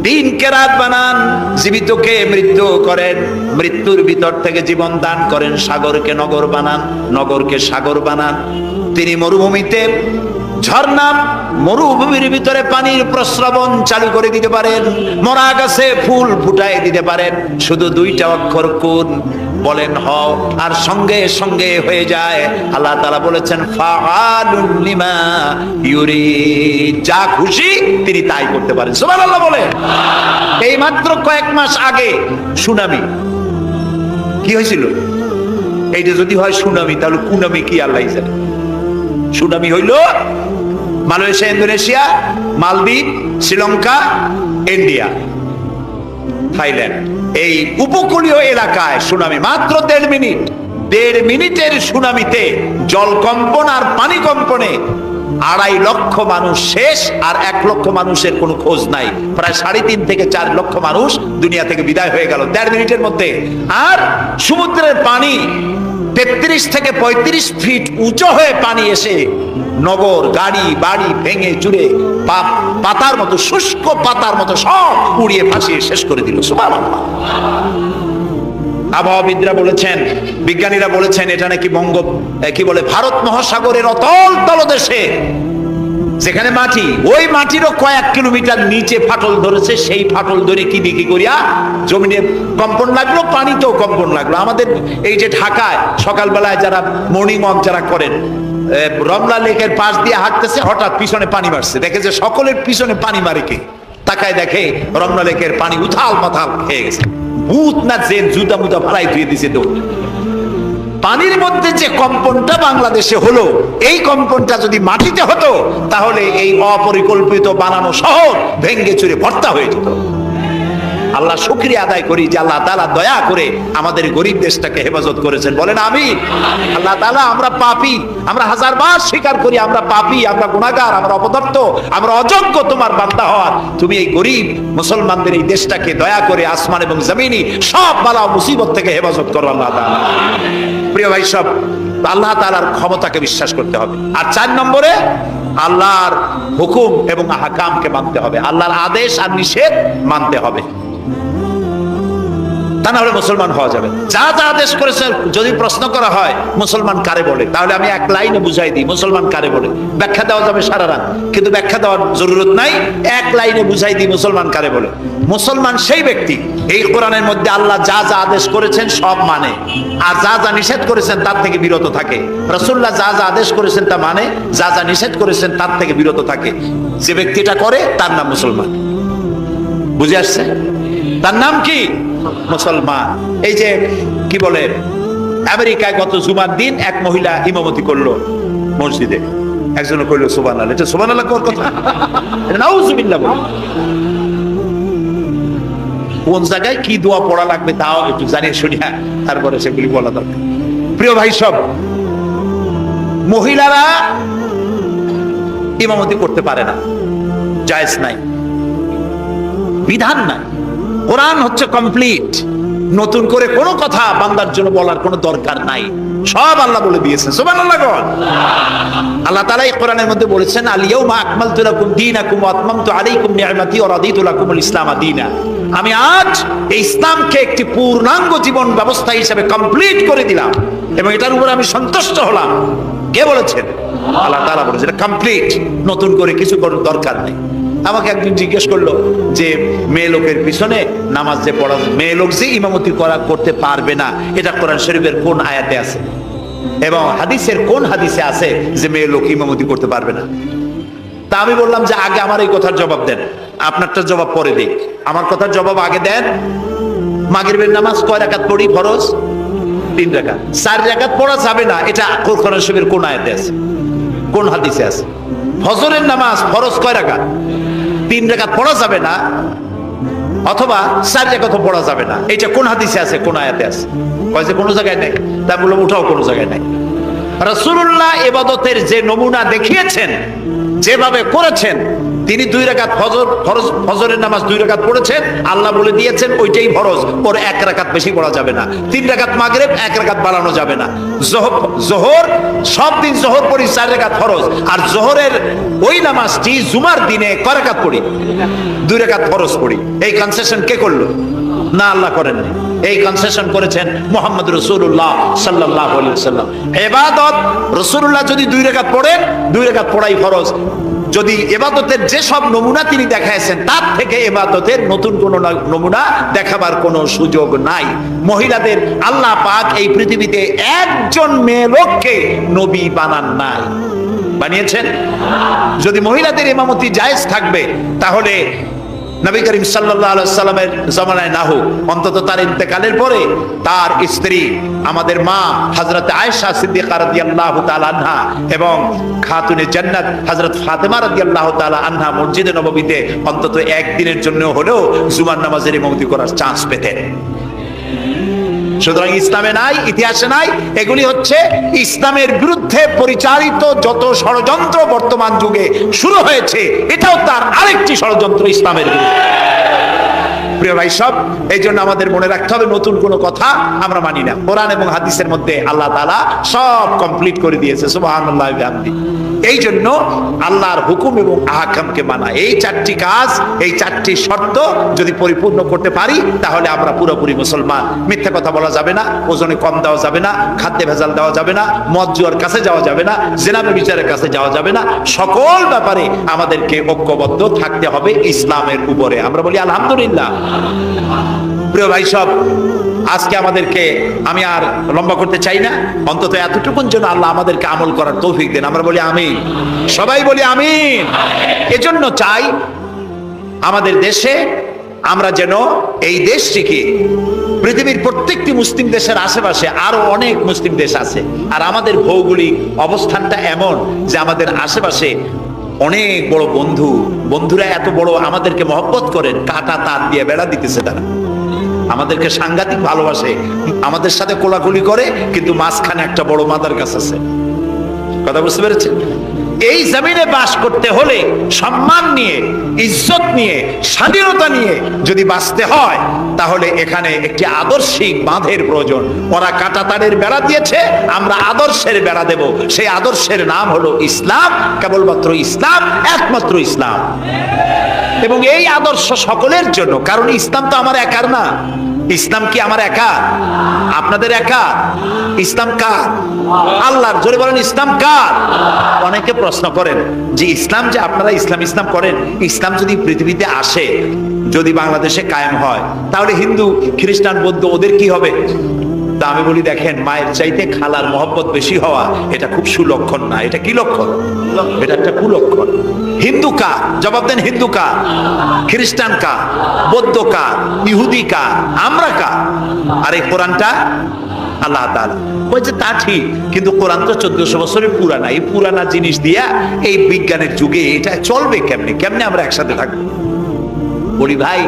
দিনকে রাত বানান, জীবিতকে মৃত্যু করেন, মৃত্যুর ভিতর থেকে জীবন দান করেন, সাগরকে নগর বানান, নগরকে সাগর বানান। তিনি মরুভূমিতে ঝর্ণা, মরুভূমির ভিতরে পানির প্রস্রবণ চালু করে দিতে পারেন, মরা গাছে ফুল ফুটায় দিতে পারেন। শুধু 2টা অক্ষর কুন বলেন হও, আর সঙ্গে সঙ্গে হয়ে যায়। আল্লাহ তাআলা বলেছেন ফাআলুন লিমা ইউরিদ, যা খুশি তিনি তাই করতে পারেন। সুবহানাল্লাহ বলে। এই মাত্র কয়েক মাস আগে সুনামি কি হয়েছিল? এইটা যদি হয় সুনামি, তাহলে কুনামি কি আল্লাহ জানে। সুনামি হইল মালয়েশিয়া, ইন্দোনেশিয়া, মালদ্বীপ, শ্রীলঙ্কা, ইন্ডিয়া, থাইল্যান্ড, এই উপকূলীয় এলাকায় সুনামি। মাত্র 1.5 মিনিটের সুনামিতে জলকম্পন আর পানি কম্পনে 2.5 লক্ষ মানুষ শেষ, আর 1 লক্ষ মানুষের কোনো খোঁজ নাই। প্রায় 3.5 থেকে 4 লক্ষ মানুষ দুনিয়া থেকে বিদায় হয়ে গেল 1.5 মিনিটের মধ্যে। আর সমুদ্রের পানি 33 থেকে 35 ফিট উঁচু হয়ে পানি এসে নগর, গাড়ি বাড়ি ভেঙে চুরে পাতার মতো, শুষ্ক পাতার মতো সব উড়িয়ে ভাসিয়ে শেষ করে দিল। সুবহানাল্লাহ। আবহাওয়াবিদরা বলেছেন, বিজ্ঞানীরা বলেছেন, এটা নাকি ভারত মহাসাগরের অতল তলদেশে যেখানে মাটি, ওই মাটিরও কয়েক কিলোমিটার নিচে ফাটল ধরেছে। সেই ফাটল ধরে কি দিকে করিয়া জমিনে কম্পন লাগলো, পানিতেও কম্পন লাগলো। আমাদের এই যে ঢাকায় সকালবেলায় যারা মর্নিং ওয়াক যারা করেন, রমনা লেকের পাশ দিয়ে হাঁটতেছে, হঠাৎ পিছনে পানি মারছে, দেখে যে সকলের পিছনে পানি মারে কে, তাকায় দেখে রমনা লেকের পানি উথাল পাথাল খেয়ে গেছে। ভূত না যে জুতা মুতা ফালাই ধুয়ে দিছে। তো পানির মধ্যে যে কম্পনটা বাংলাদেশে হলো, এই কম্পনটা যদি মাটিতে হতো, তাহলে এই অপরিকল্পিত বানানো শহর ভেঙ্গে চুরে ভর্তা হয়ে যেত। আল্লাহ শুকরিয়া আদায় করি যে আল্লাহ তাআলা দয়া করে আমাদের গরিব দেশটাকে হেফাজত করেছেন। বলেন আমিন। আল্লাহ তাআলা, আমরা পাপী, আমরা হাজারবার স্বীকার করি আমরা পাপী, আমরা গুনাহগার, আমরা অপদার্থ, আমরা অযোগ্য তোমার বান্দা হওয়ার। তুমি এই গরিব মুসলমানদের এই দেশটাকে দয়া করে আসমান এবং জমিনি সব বালা মুসিবত থেকে হেফাজত করো আল্লাহ তাআলা। প্রিয় ভাই সব, আল্লাহ তাআলার ক্ষমতাকে বিশ্বাস করতে হবে। আর 4 নম্বরে আল্লাহর হুকুম এবং আহকামকে মানতে হবে। আল্লাহর আদেশ আর নিষেধ মানতে হবে, তা না হলে মুসলমান হওয়া যাবে। যা যা আদেশ করেছে, যদি প্রশ্ন করা হয় মুসলমান কারে বলে, তাহলে আমি 1 লাইনে বুঝাই দিই মুসলমান কারে বলে। ব্যাখ্যা দেওয়া যাবে সারা রাত, কিন্তু ব্যাখ্যা দেওয়ার জরুরত নাই। 1 লাইনে বুঝাই দিই মুসলমান কারে বলে। মুসলমান সেই ব্যক্তি এই কোরআনের মধ্যে আল্লাহ যা যা আদেশ করেছেন সব মানে, আর যা যা নিষেধ করেছেন তার থেকে বিরত থাকে। রাসূলুল্লাহ যা যা আদেশ করেছেন তা মানে, যা যা নিষেধ করেছেন তার থেকে বিরত থাকে। যে ব্যক্তিটা করে তার নাম মুসলমান। বুঝে আসছে? তার নাম কি? মুসলমান। এই যে কি বলে, আমেরিকায় গত জুমার দিন এক মহিলা ইমামতি করলো মসজিদে, একজন কইলো সুবহানাল্লাহ। এটা সুবহানাল্লাহ কোন কথা? এটা নাউজুবিল্লাহ। কোন জায়গায় কি দোয়া পড়া লাগবে তাও একটু জানিয়ে শুনিয়া তারপরে সেগুলি বলা দরকার। প্রিয় ভাই সব, মহিলারা ইমামতি করতে পারে না, জায়েজ নাই, বিধান নাই। কোরআন হচ্ছে কমপ্লিট, নতুন করে কোনো কথা বান্দার জন্য বলার কোনো দরকার নাই, সব আল্লাহ বলে দিয়েছেন। সুবহানাল্লাহ। আল্লাহ তাআলা এই কোরআনের মধ্যে বলেছেন, আল ইয়াউমা আকমালতু লাকুম দীনাকুম ওয়া আতমামতু আলাইকুম নি'মাতি ওয়া রাদিতু লাকুমুল ইসলাম দীনা। আমি আজ এই ইসলামকে একটি পূর্ণাঙ্গ জীবন ব্যবস্থা হিসেবে কমপ্লিট করে দিলাম এবং এটার উপর আমি সন্তুষ্ট হলাম। কে বলেছেন? আল্লাহ তাআলা বলেছেন কমপ্লিট, নতুন করে কিছু করার দরকার নেই। আমাকে একদিন জিজ্ঞেস করলো যে মেয়ে লোকের পিছনে নামাজ যে পড়া, মেয়ে লোক যে ইমামতি করতে পারবে না, এটা কোরআন শরীফের কোন আয়াতে আছে এবং হাদিসের কোন হাদিসে আছে যে মেয়ে লোক ইমামতি করতে পারবে না? তা আমি বললাম যে আগে আমার এই কথার জবাব দেন, আপনারটার জবাব পরে দিক, আমার কথার জবাব আগে দেন। মাগরিবের নামাজ কয় রাকাত পড়ি? ফরজ 3 রাকাত। 4 রাকাত পড়া যাবে না, এটা কোরআন শরীফের কোন আয়াতে আছে, কোন হাদিসে আছে? ফজরের নামাজ ফরজ কয় রাকাত? 3 রাকাত পড়া যাবে না, অথবা 4 রাকাত পড়া যাবে না, এটা কোন হাদিসে আছে, কোন আয়াতে আছে? কয়েছে কোনো জায়গায় নাই। তা বললাম ওঠাও কোনো জায়গায় নাই। রাসূলুল্লাহ ইবাদতের যে নমুনা দেখিয়েছেন, যেভাবে করেছেন, তিনি 2 রাকাত ফজরের নামাজ 2 রাকাত পড়েছেন, আল্লাহ বলে দিয়েছেন ওইটাই ফরজ, ওর 1 রাকাত বেশি পড়া যাবে না। 3 রাকাত মাগরিব, 1 রাকাত বাড়ানো যাবে না। জোহর সব দিন জোহর পড়ি 4 রাকাত ফরজ, আর জোহরের ওই নামাজটি জুমার দিনে কয় রাকাত পড়ি? 2 রাকাত ফরজ পড়ি। এই কনসেশন কে করলো? না, আল্লাহ করেননি। এই কনসেশন করেছেন মুহাম্মদ রাসূলুল্লাহ সাল্লাল্লাহু আলাইহি ওয়াসাল্লাম। ইবাদত রাসূলুল্লাহ যদি 2 রাকাত পড়েন, 2 রাকাত পড়াই ফরজ। যদি ইবাদতের যে সব নমুনা তিনি দেখাইছেন, তার থেকে ইবাদতের নতুন কোন নমুনা দেখাবার কোনো সুযোগ নাই। মহিলাদের আল্লাহ পাক এই পৃথিবীতে একজন মেয়ে লোককে নবী বানান নাই, বানিয়েছেন? যদি মহিলাদের ইমামতি জায়েজ থাকবে, তাহলে নবী করিম সাল্লাল্লাহু আলাইহি ওয়াসাল্লামের জামানায় না হোক, অন্তত তার ইন্তেকালের পরে তার স্ত্রী আমাদের মা হযরত আয়েশা সিদ্দিকা রাদিয়াল্লাহু তাআলা আনহা এবং খাতুনে জান্নাত হযরত ফাতেমা রাদিয়াল্লাহু তাআলা আনহা মসজিদে নববীতে অন্তত একদিনের জন্য হলেও জুমার নামাজের ইমামতি করার চান্স পেতেন। সুতরাং ইসলামে নাই, ইতিহাসে নাই। এগুলি হচ্ছে ইসলামের বিরুদ্ধে পরিচালিত যত ষড়যন্ত্র বর্তমান যুগে শুরু হয়েছে, এটাও তার আরেকটি ষড়যন্ত্র ইসলামের বিরুদ্ধে। প্রিয় ভাই সব, এই জন্য আমাদের মনে রাখতে হবে নতুন কোনো কথা আমরা মানি না। কোরআন এবং হাদিসের মধ্যে আল্লাহ তাআলা সব কমপ্লিট করে দিয়েছে। সুবহানাল্লাহি ওয়া বিহামদিহি। এই জন্য আল্লাহর হুকুম এবং আহকামকে মানা, এই 4টি কাজ, এই 4টি শর্ত যদি পরিপূর্ণ করতে পারি, তাহলে আমরা পুরোপুরি মুসলমান। মিথ্যা কথা বলা যাবে না, ওজনে কম দেওয়া যাবে না, খাদ্যে ভেজাল দেওয়া যাবে না, মদ জুয়ার কাছে যাওয়া যাবে না, জিনা ব্যভিচারের কাছে যাওয়া যাবে না। সকল ব্যাপারে আমাদেরকে ঐক্যবদ্ধ থাকতে হবে ইসলামের উপরে। আমরা বলি আলহামদুলিল্লাহ। প্রিয় ভাই সব, আজকে আমাদেরকে, আমি আর লম্বা করতে চাই না, অন্তত এতটুকুন জন্য আল্লাহ আমাদেরকে আমল করার তৌফিক দেন। আমরা বলি আমিন, সবাই বলি আমিন। এজন্য চাই আমাদের দেশে আমরা যেন এই দেশটিকে, পৃথিবীর প্রত্যেকটি মুসলিম দেশের আশেপাশে আরো অনেক মুসলিম দেশ আছে, আর আমাদের ভৌগোলিক অবস্থানটা এমন যে আমাদের আশেপাশে অনেক বড় বন্ধুরা এত বড় আমাদেরকে মহব্বত করেন, কাটা তার দিয়ে বেড়া দিতেছে তারা, আমাদেরকে সাংঘাতিক ভালোবাসে, আমাদের সাথে কোলাকুলি করে, কিন্তু মাঝখানে একটা বড় মাদার গাছ আছে। কথা বুঝতে পেরেছেন? এই জমিনে বাস করতে হলে সম্মান নিয়ে, ইজ্জত নিয়ে, স্বাধীনতা নিয়ে যদি বাঁচতে হয়, তাহলে এখানে একটি আদর্শিক বাঁধের প্রয়োজন। ওরা কাঁটাতারের বেড়া দিয়েছে, আমরা আদর্শের বেড়া দেব। সেই আদর্শের নাম হলো ইসলাম, কেবলমাত্র ইসলাম, একমাত্র ইসলাম। এবং এই আদর্শ সকলের জন্য, কারণ ইসলাম তো আমার একার না। ইসলাম কি আমার একা? আপনাদের একা? ইসলাম কার? আল্লাহর। জোরে বলেন ইসলাম কার? অনেকে প্রশ্ন করেন যে ইসলাম যে আপনারা ইসলাম করেন, ইসলাম যদি পৃথিবীতে আসে, যদি বাংলাদেশে কায়েম হয়, তাহলে হিন্দু, খ্রিস্টান, বৌদ্ধ ওদের কি হবে? তা আমি বলি, দেখেন, মায়ের চাইতে খালার মহব্বত বেশি হওয়া এটা খুব সুলক্ষণ না। এটা কি লক্ষণ? এটা একটা কুলক্ষণ। হিন্দু কার? জবাব দেন। হিন্দু কার? খ্রিস্টান কার? বৌদ্ধ কার? ইহুদি কার? আমরা কার? আর এই কোরআনটা আল্লাহ তাআলা বলছে, তা ঠিক, কিন্তু কোরআন তো 1400 বছরের পুরানা। এই পুরানা জিনিস দিয়া এই বিজ্ঞানের যুগে এটা চলবে কেমনে? কেমনে আমরা একসাথে থাকবো? বলি ভাই,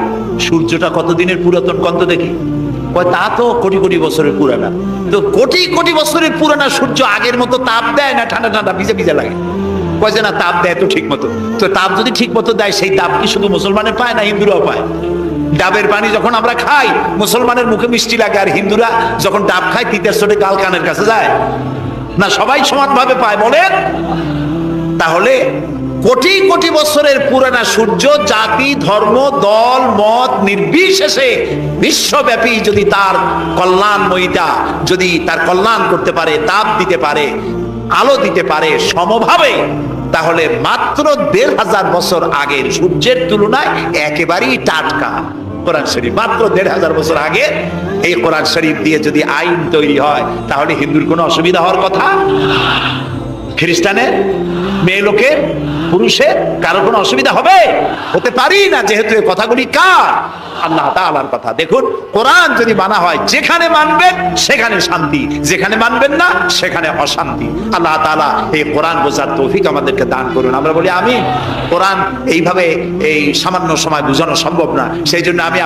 সূর্যটা কতদিনের পুরাতন কত দেখি? তা তো কোটি কোটি বছরের পুরানা। তো কোটি কোটি বছরের পুরানা সূর্য আগের মতো তাপ দেয় না ঠান্ডা ঠান্ডা ভিজে ভিজে লাগে? কয় যে না, তাপ দেয় তো ঠিক মতো। তো তাপ যদি ঠিক মতো দেয়, সেই তাপ কি শুধু মুসলমানে পায় না হিন্দুরাও পায়? ডাবের পানি যখন আমরা খাই, মুসলমানের মুখে মিষ্টি লাগে, আর হিন্দুরা যখন ডাব খায় তিতের চোটে গাল কানের কাছে যায় না? সবাই সমানভাবে পায় বলেন? তাহলে কোটি কোটি বছরের পুরানা সূর্য জাতি ধর্ম দল মত নির্বিশেষে বিশ্বব্যাপী যদি তার কল্যাণময়িতা, যদি তার কল্যাণ করতে পারে, তাপ দিতে পারে, আলো দিতে পারে সমভাবে, তাহলে মাত্র ১৫০০ বছর আগের সূর্যের তুলনায় একেবারেই টাটকা কোরআন শরীফ। মাত্র ১৫০০ বছর আগে এই কোরআন শরীফ দিয়ে যদি আইন তৈরি হয়, তাহলে হিন্দুর কোনো অসুবিধা হওয়ার কথা? খ্রিস্টানের, মেয়ে লোকের, পুরুষের কারো কোনো অসুবিধা হবে? হতে পারি না, যেহেতু এই কথাগুলি কার? আল্লাহ তাআলার কথা। দেখুন, কোরআন যদি মানা হয়, যেখানে মানবেন সেখানে শান্তি, যেখানে মানবেন না সেখানে অশান্তি। আল্লাহ তাআলা এই কোরআন বোঝার তৌফিক আমাদেরকে দান করুন। আমরা বলি আমিন। কোরআন এইভাবে এই সামান্য সময় বোঝানো সম্ভব না, সেই জন্য আমি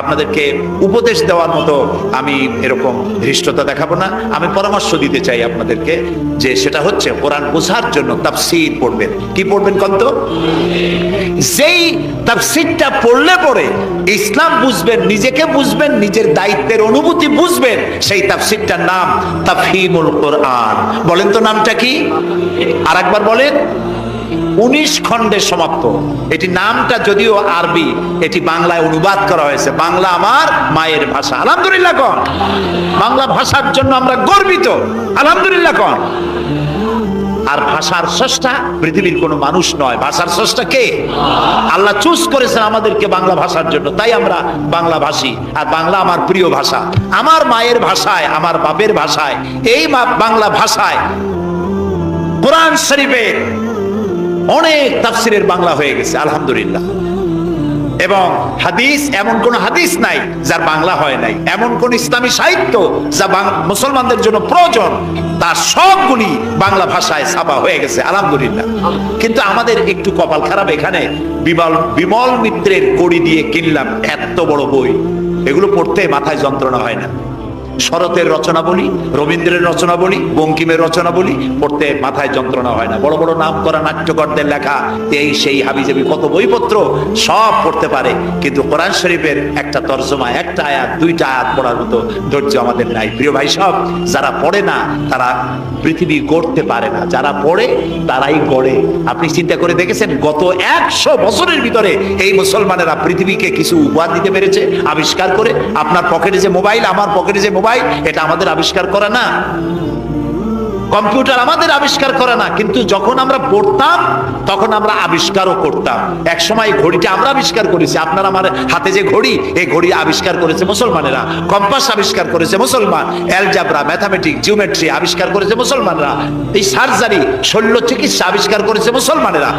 আপনাদেরকে উপদেশ দেওয়ার মতো আমি এরকম ধৃষ্টতা দেখাবো না। আমি পরামর্শ দিতে চাই আপনাদেরকে, যে সেটা হচ্ছে কোরআন বোঝার জন্য তাফসীর পড়বেন। কি পড়বেন কন্ত? যেই তাফসীরটা পড়লে পরে ইসলাম বুঝবেন, নিজেকে বুঝবেন, নিজের দায়িত্বের অনুভূতি বুঝবেন, সেই তাফসীরটার নাম তাফহিমুল কোরআন। বলেন তো নামটা কি? আর একবার বলেন। 19 খণ্ডে সমাপ্ত। এটি নামটা যদিও আরবি, এটি বাংলায় অনুবাদ করা হয়েছে। বাংলা আমার মায়ের ভাষা, আলহামদুলিল্লাহ কন। বাংলা ভাষার জন্য আমরা গর্বিত, আলহামদুলিল্লাহ কন। আর ভাষার স্রষ্টা পৃথিবীর কোনো মানুষ নয়, ভাষার স্রষ্টা কে? আল্লাহ চুজ করেছেন আমাদেরকে বাংলা ভাষার জন্য, তাই আমরা বাংলা ভাষী। আর বাংলা আমার প্রিয় ভাষা, আমার মায়ের ভাষায়, আমার বাপের ভাষায়, এই বাংলা ভাষায় কোরআন শরীফের অনেক তাফসীরের বাংলা হয়ে গেছে, আলহামদুলিল্লাহ। এবং হাদিস, এমন কোন হাদিস নাই যার বাংলা হয় নাই। এমন কোন ইসলামী সাহিত্য যা মুসলমানদের জন্য প্রয়োজন, তার সবগুলি বাংলা ভাষায় ছাপা হয়ে গেছে, আলহামদুলিল্লাহ। কিন্তু আমাদের একটু কপাল খারাপ, এখানে বিমল মিত্রের কড়ি দিয়ে কিনলাম এত বড় বই, এগুলো পড়তে মাথায় যন্ত্রণা হয় না। শরতের রচনা বলি, রবীন্দ্রের রচনা বলি, বঙ্কিমের রচনা বলি, পড়তে মাথায় যন্ত্রণা হয় না। বড় বড় নাম করা নাট্যকারদের লেখা এই সেই হাবিজাবি কত বইপত্র, সব পড়তে পারে, কিন্তু কোরআন শরীফের একটা তরজমা, একটা আয়াত, দুইটা আয়াত পড়ার মতো ধৈর্য আমাদের নাই। প্রিয় ভাই সব, যারা পড়ে না তারা পৃথিবী গড়তে পারে না, যারা পড়ে তারাই গড়ে। আপনি চিন্তা করে দেখেছেন, গত 100 বছরের ভিতরে এই মুসলমানেরা পৃথিবীকে কিছু উপহার দিতে পেরেছে আবিষ্কার করে। আপনার পকেটে যে মোবাইল, আমার পকেটে যে মোবাইল, এটা আমাদের আবিষ্কার করা না? কম্পিউটার আমাদের আবিষ্কার করা না, কিন্তু যখন আমরা পড়তাম তখন আমরা আবিষ্কারও করতাম। এক সময় ঘড়িটা আমরা আবিষ্কার করেছি। আপনার আমার হাতে যে ঘড়ি, এই ঘড়ি আবিষ্কার করেছে মুসলমানেরা। কম্পাস আবিষ্কার করেছে মুসলমান। অ্যালজাবরা, ম্যাথামেটিক্স, জিওমেট্রি আবিষ্কার করেছে মুসলমানরা। এই সার্জারি, শল্য চিকিৎসা আবিষ্কার করেছে মুসলমানেরা।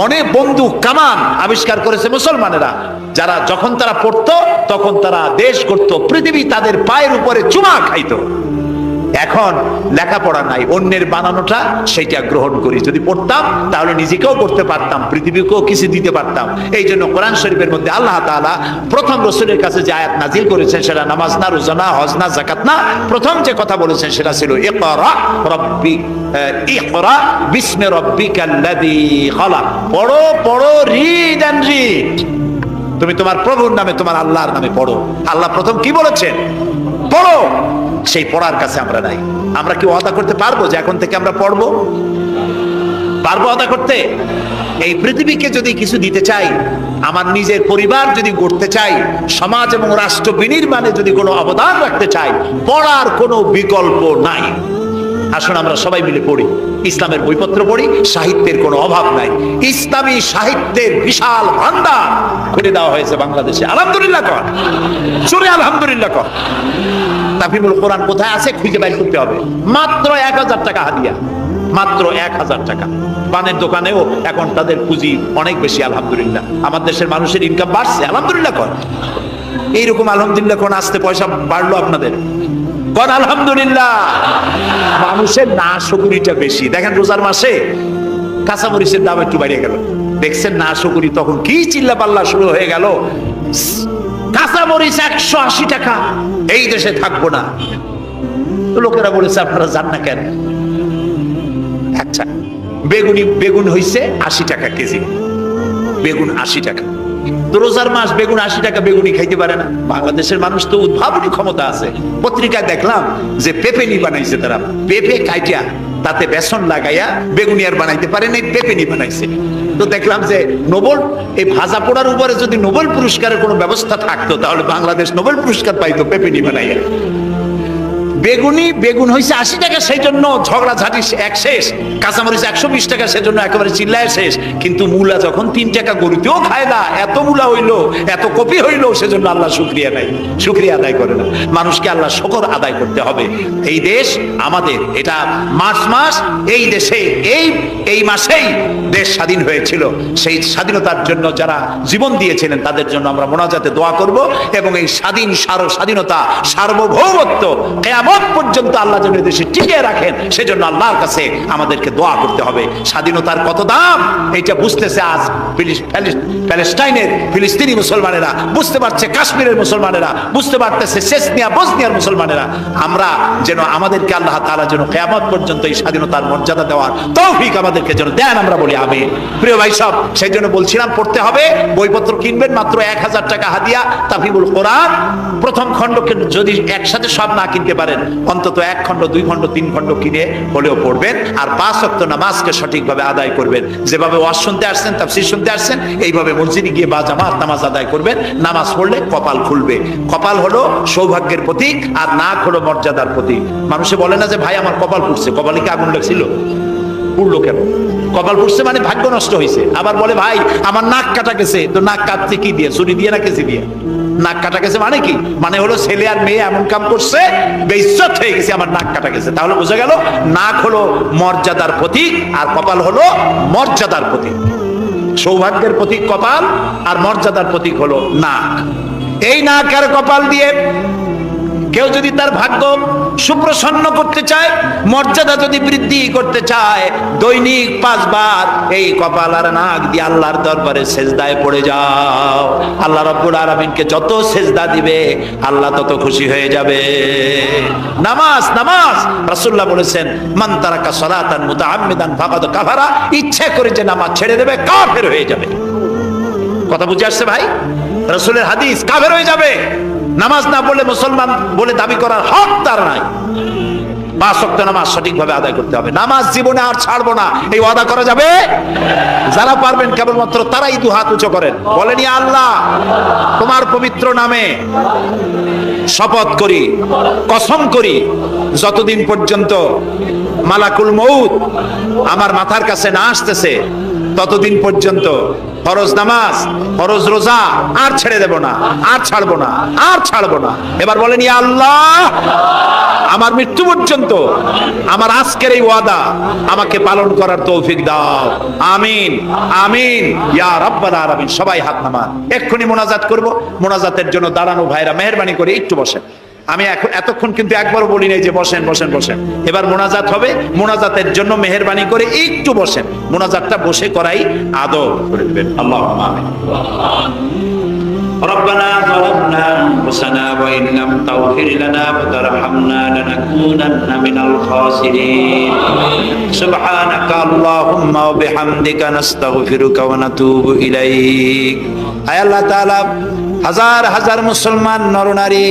অনেক বন্দুক, কামান আবিষ্কার করেছে মুসলমানেরা। যারা যখন তারা পড়তো তখন তারা দেশ করতো, পৃথিবী তাদের পায়ের উপরে চুমা খাইতো। এখন লেখাপড়া নাই, অন্যের বানানোটা সেইটা গ্রহণ করি। যদি পড়তাম তাহলে নিজেকেও করতে পারতাম, পৃথিবীকেও কিছু দিতে পারতাম। এই জন্য কোরআন শরীফের মধ্যে আল্লাহ তাআলা প্রথম রাসূলের কাছে যে আয়াত নাজিল করেছেন, সেটা নামাজ না, রোজা না, হজ না, যাকাত না। প্রথম যে কথা বলেছেন সেটা ছিল ইকরা বিসমি রাব্বিকাল্লাযী খালাক। পড়ো পড়ো, রিড এন্ড রিড। তুমি তোমার প্রভুর নামে, তোমার আল্লাহর নামে পড়ো। আল্লাহ প্রথম কি বলেছেন? পড়ো। সেই পড়ার কাছে আমরা নাই। আমরা কি ওয়াদা করতে পারবো যে এখন থেকে আমরা পড়বো? পারবো ওয়াদা করতে? এই পৃথিবীকে যদি কিছু দিতে চাই, আমার নিজের পরিবার যদি গড়তে চাই, সমাজ এবং রাষ্ট্র বিনির্মাণে যদি কোনো অবদান রাখতে চাই, পড়ার কোনো বিকল্প নাই। আসুন আমরা সবাই মিলে পড়ি, ইসলামের বইপত্র পড়ি। সাহিত্যের কোনো অভাব নাই, ইসলামী সাহিত্যের বিশাল ভান্ডার খুলে দেওয়া হয়েছে বাংলাদেশে, আলহামদুলিল্লাহ কর। জোরে আলহামদুলিল্লাহ কর। তাফহিমুল কোরআন কোথায় আছে খুঁজে বাইর করতে হবে। মাত্র 1000 টাকা হাদিয়া, মাত্র 1000 টাকা। পানের দোকানেও এখন তাদের পুঁজি অনেক বেশি, আলহামদুলিল্লাহ। আমার দেশের মানুষের ইনকাম বাড়ছে, আলহামদুলিল্লাহ কর। এইরকম আলহামদুলিল্লাহ কোন আসতে পয়সা বাড়লো আপনাদের? কোন আলহামদুলিল্লাহ। মানুষের না শুকরিটা বেশি। দেখেন রোজার মাসে কাঁচামরিচের দাম একটু বেড়ে গেল, দেখছেন না শুকরি, তখন কি চিল্লা পাল্লা শুরু হয়ে গেল। কাঁচামরিচ 180 টাকা, এই দেশে থাকবো না। লোকেরা বলেছে আপনারা যান না কেন? আচ্ছা, বেগুন হইছে 80 টাকা কেজি, বেগুন 80 টাকা। তো রোজার মাস বেগুন 80 টাকা, বেগুনি খাইতে পারে না। বাংলাদেশের মানুষ তো উদ্ভাবনী ক্ষমতা আছে। পত্রিকায় দেখলাম যে পেপেনি বানাইছে তারা, পেঁপে কাইটিয়া তাতে বেসন লাগাইয়া বেগুনি আর বানাইতে পারে নাই, পেপেনি বানাইছে। তো দেখলাম যে নোবেল, এই ভাজা পোড়ার উপরে যদি নোবেল পুরস্কারের কোনো ব্যবস্থা থাকতো তাহলে বাংলাদেশ নোবেল পুরস্কার পাইতো পেপেনি বানাইয়া। বেগুন হয়েছে 80 টাকা, সেই জন্য ঝগড়াঝাটি এক শেষ। কাঁচামরিচ 120 টাকা, সেজন্য একেবারে চিল্লায় শেষ। কিন্তু মূলা যখন 3 টাকা, গরুতেও খায় না, এত মূলা হইলো, এত কপি হইলো, সেজন্য আল্লাহ শুকরিয়া নাই, শুকরিয়া আদায় করে না। মানুষকে আল্লাহ শুকর আদায় করতে হবে। এই দেশ আমাদের, এটা মার্চ মাস, এই দেশে এই মাসেই দেশ স্বাধীন হয়েছিল। সেই স্বাধীনতার জন্য যারা জীবন দিয়েছিলেন তাদের জন্য আমরা মোনাজাতে দোয়া করব, এবং এই স্বাধীনতা, সার্বভৌমত্ব কিয়ামত পর্যন্ত আল্লাহ যেন দেশে টিকিয়ে রাখেন, সেজন্য আল্লাহর কাছে আমাদেরকে দোয়া করতে হবে। স্বাধীনতার কত দাম এটা বুঝতেছে আজ প্যালেস্টাইনের ফিলিস্তিনি মুসলমানেরা, বুঝতে পারছে কাশ্মীরের মুসলমানেরা, বুঝতে পারতেছে চেচনিয়া বসনিয়ার মুসলমানেরা। আমরা যেন, আমাদেরকে আল্লাহ তাআলা যেন কিয়ামত পর্যন্ত এই স্বাধীনতার মর্যাদা দেওয়ার তৌফিক আমাদেরকে যেন দেন, আমরা বলি আমিন। প্রিয় ভাই সব, সেই জন্য বলছিলাম পড়তে হবে, বইপত্র কিনবেন, মাত্র 1000 টাকা হাদিয়া। তাফহিমুল কোরআন প্রথম খণ্ডকে যদি একসাথে সব না কিনতে পারেন, অন্তত 1 খণ্ড 2 খণ্ড 3 খণ্ড কিনে হলেও পড়বেন। আর 5 ওয়াক্ত নামাজকে সঠিকভাবে আদায় করবেন। যেভাবে ওয়াজ শুনতে আসছেন, তাফসীর শুনতে আসছেন, এইভাবে মসজিদে গিয়ে বা জামাত নামাজ আদায় করবেন। নামাজ পড়লে কপাল খুলবে। কপাল হলো সৌভাগ্যের প্রতীক, আর নাক হলো মর্যাদার প্রতীক। মানুষে বলে না যে ভাই আমার কপাল পুড়ছে, কপালে কি আগুন লাগছিল? পুড়লো কেন? কপাল পুড়ছে মানে ভাগ্য নষ্ট হয়েছে। আবার বলে ভাই আমার নাক কাটা গেছে, তো নাক কাটছে কি দিয়ে? ছুরি দিয়ে না কেজি দিয়ে? নাক কাটা গেছে মানে কি? মানে হলো ছেলে আর মেয়ে এমন কাম করছে, বেইজ্জত হয়ে গেছে, আমার নাক কাটা গেছে। তাহলে বোঝা গেল নাক হলো মর্যাদার প্রতীক, আর কপাল হলো মর্যাদার প্রতীক। সৌভাগ্যের প্রতীক কপাল, আর মর্যাদার প্রতীক হলো নাক। এই নাক আর কপাল দিয়ে কেউ যদি তার ভাগ্য সুপ্রসন্ন করতে চায়, মর্যাদা যদি বৃদ্ধি করতে চায়, দৈনিক 5 বার এই কপাল আর নাক দিয়ে আল্লাহর দরবারে সেজদায় পড়ে যাও। আল্লাহ রাব্বুল আলামিনকে যত সেজদা দিবে আল্লাহ তত খুশি হয়ে যাবে। নামাজ রাসূলুল্লাহ বলেছেন, মান তারাকা সালাতান মুতাআম্মিদান ফাকাদ কাফারা, ইচ্ছা করে যে নামাজ ছেড়ে দেবে কাফের হয়ে যাবে। কথা বুঝে আসছে ভাই? রাসূলের হাদিস, কাফের হয়ে যাবে। নামাজ না পড়লে মুসলমান বলে দাবি করার হক তার নাই। 5 ওয়াক্ত নামাজ সঠিকভাবে আদায় করতে হবে। নামাজ জীবনে আর ছাড়বো না, এই ওয়াদা করা যাবে? যারা পারবেন কেবলমাত্র তারাই 2 হাত উঁচু করেন, বলেন ইয়া আল্লাহ, তোমার পবিত্র নামে শপথ করি, কসম করি, যতদিন পর্যন্ত মালাকুল মউত আমার মাথার কাছে না আসতেছে ততদিন পর্যন্ত ফরজ নামাজ, ফরজ রোজা আর ছেড়ে দেব না, আর ছাড়বো না, আর ছাড়বো না। এবার বলেন ইয়া আল্লাহ, আমার মৃত্যু পর্যন্ত আমার আজকের এই ওয়াদা আমাকে পালন করার তৌফিক দাও। আমিন আমিন ইয়া রাব্বাল আলামিন। সবাই হাত নামান, এক্ষুনি মোনাজাত করব। মোনাজাতের জন্য দাঁড়ানো ভাইরা মেহেরবানি করে একটু বসেন। আমি এতক্ষণ কিন্তু একবারও বলি নাই যে বসেন বসেন বসেন। এবার মোনাজাত হবে, মোনাজাতের জন্য মেহেরবানি করে একটু বসেন। মোনাজাতটা বসে করাই আদব করে দিবেন। আল্লাহুম্মা আমিন। ربنا ظلمنا أنفسنا وإن لم تغفر لنا وترحمنا لنكونن من الخاسرين سبحانك اللهم وبحمدك نستغفرك ونتوب إليك আয় আল্লাহ তাআলা, হাজার হাজার মুসলমান নরনারী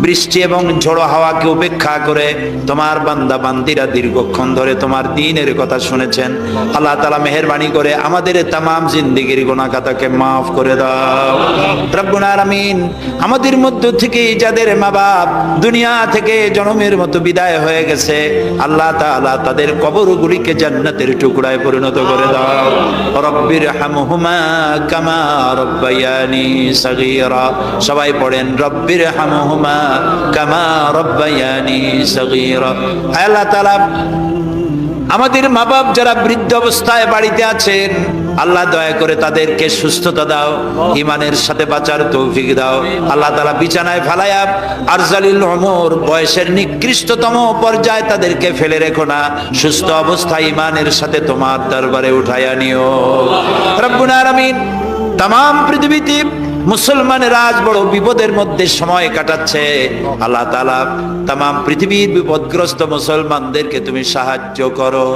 বৃষ্টি এবং ঝড়ো হাওয়াকে উপেক্ষা করে তোমার বান্দা বান্দিরা দীর্ঘক্ষণ ধরে তোমার দ্বীনের কথা শুনেছেন। আল্লাহ তাআলা মেহেরবানি করে আমাদের তামাম জিন্দেগির গুনাহ খাতাকে মাফ করে দাও রব্বুল আলামিন। আমাদের মধ্য থেকে যাদের মা বাপ দুনিয়া থেকে জনমের মতো বিদায় হয়ে গেছে, আল্লাহ তাআলা তাদের কবরগুলিকে জান্নাতের টুকরায় পরিণত করে দাও। রব্বির হামহুমা কামা রব্বায়ানি সগীরা। সবাই পড়েন রব্বির হামহুমা কামা রব্বায়ানি সগীরা। আল্লাহ তাআলা আমাদের মা বাপ যারা বৃদ্ধ অবস্থায় বাড়িতে আছেন, আল্লাহ দয়া করে তাদেরকে সুস্থতা দাও, ঈমানের সাথে বাঁচার তৌফিক দাও। আল্লাহ তাআলা বিছানায় ফালায়া আরজালিল উমর, বয়সের নিকৃষ্টতম পর্যায়ে তাদেরকে ফেলে রেখো না, সুস্থ অবস্থায় ঈমানের সাথে তোমার দরবারে উঠায়া নিও রব্বুল আলামিন। তামাম পৃথিবীতে মুসলমানেরা আজ বড় বিপদের মধ্যে সময় কাটাচ্ছে। আল্লাহ তাআলা তামাম পৃথিবীর বিপদগ্রস্ত মুসলমানদেরকে তুমি সাহায্য করো।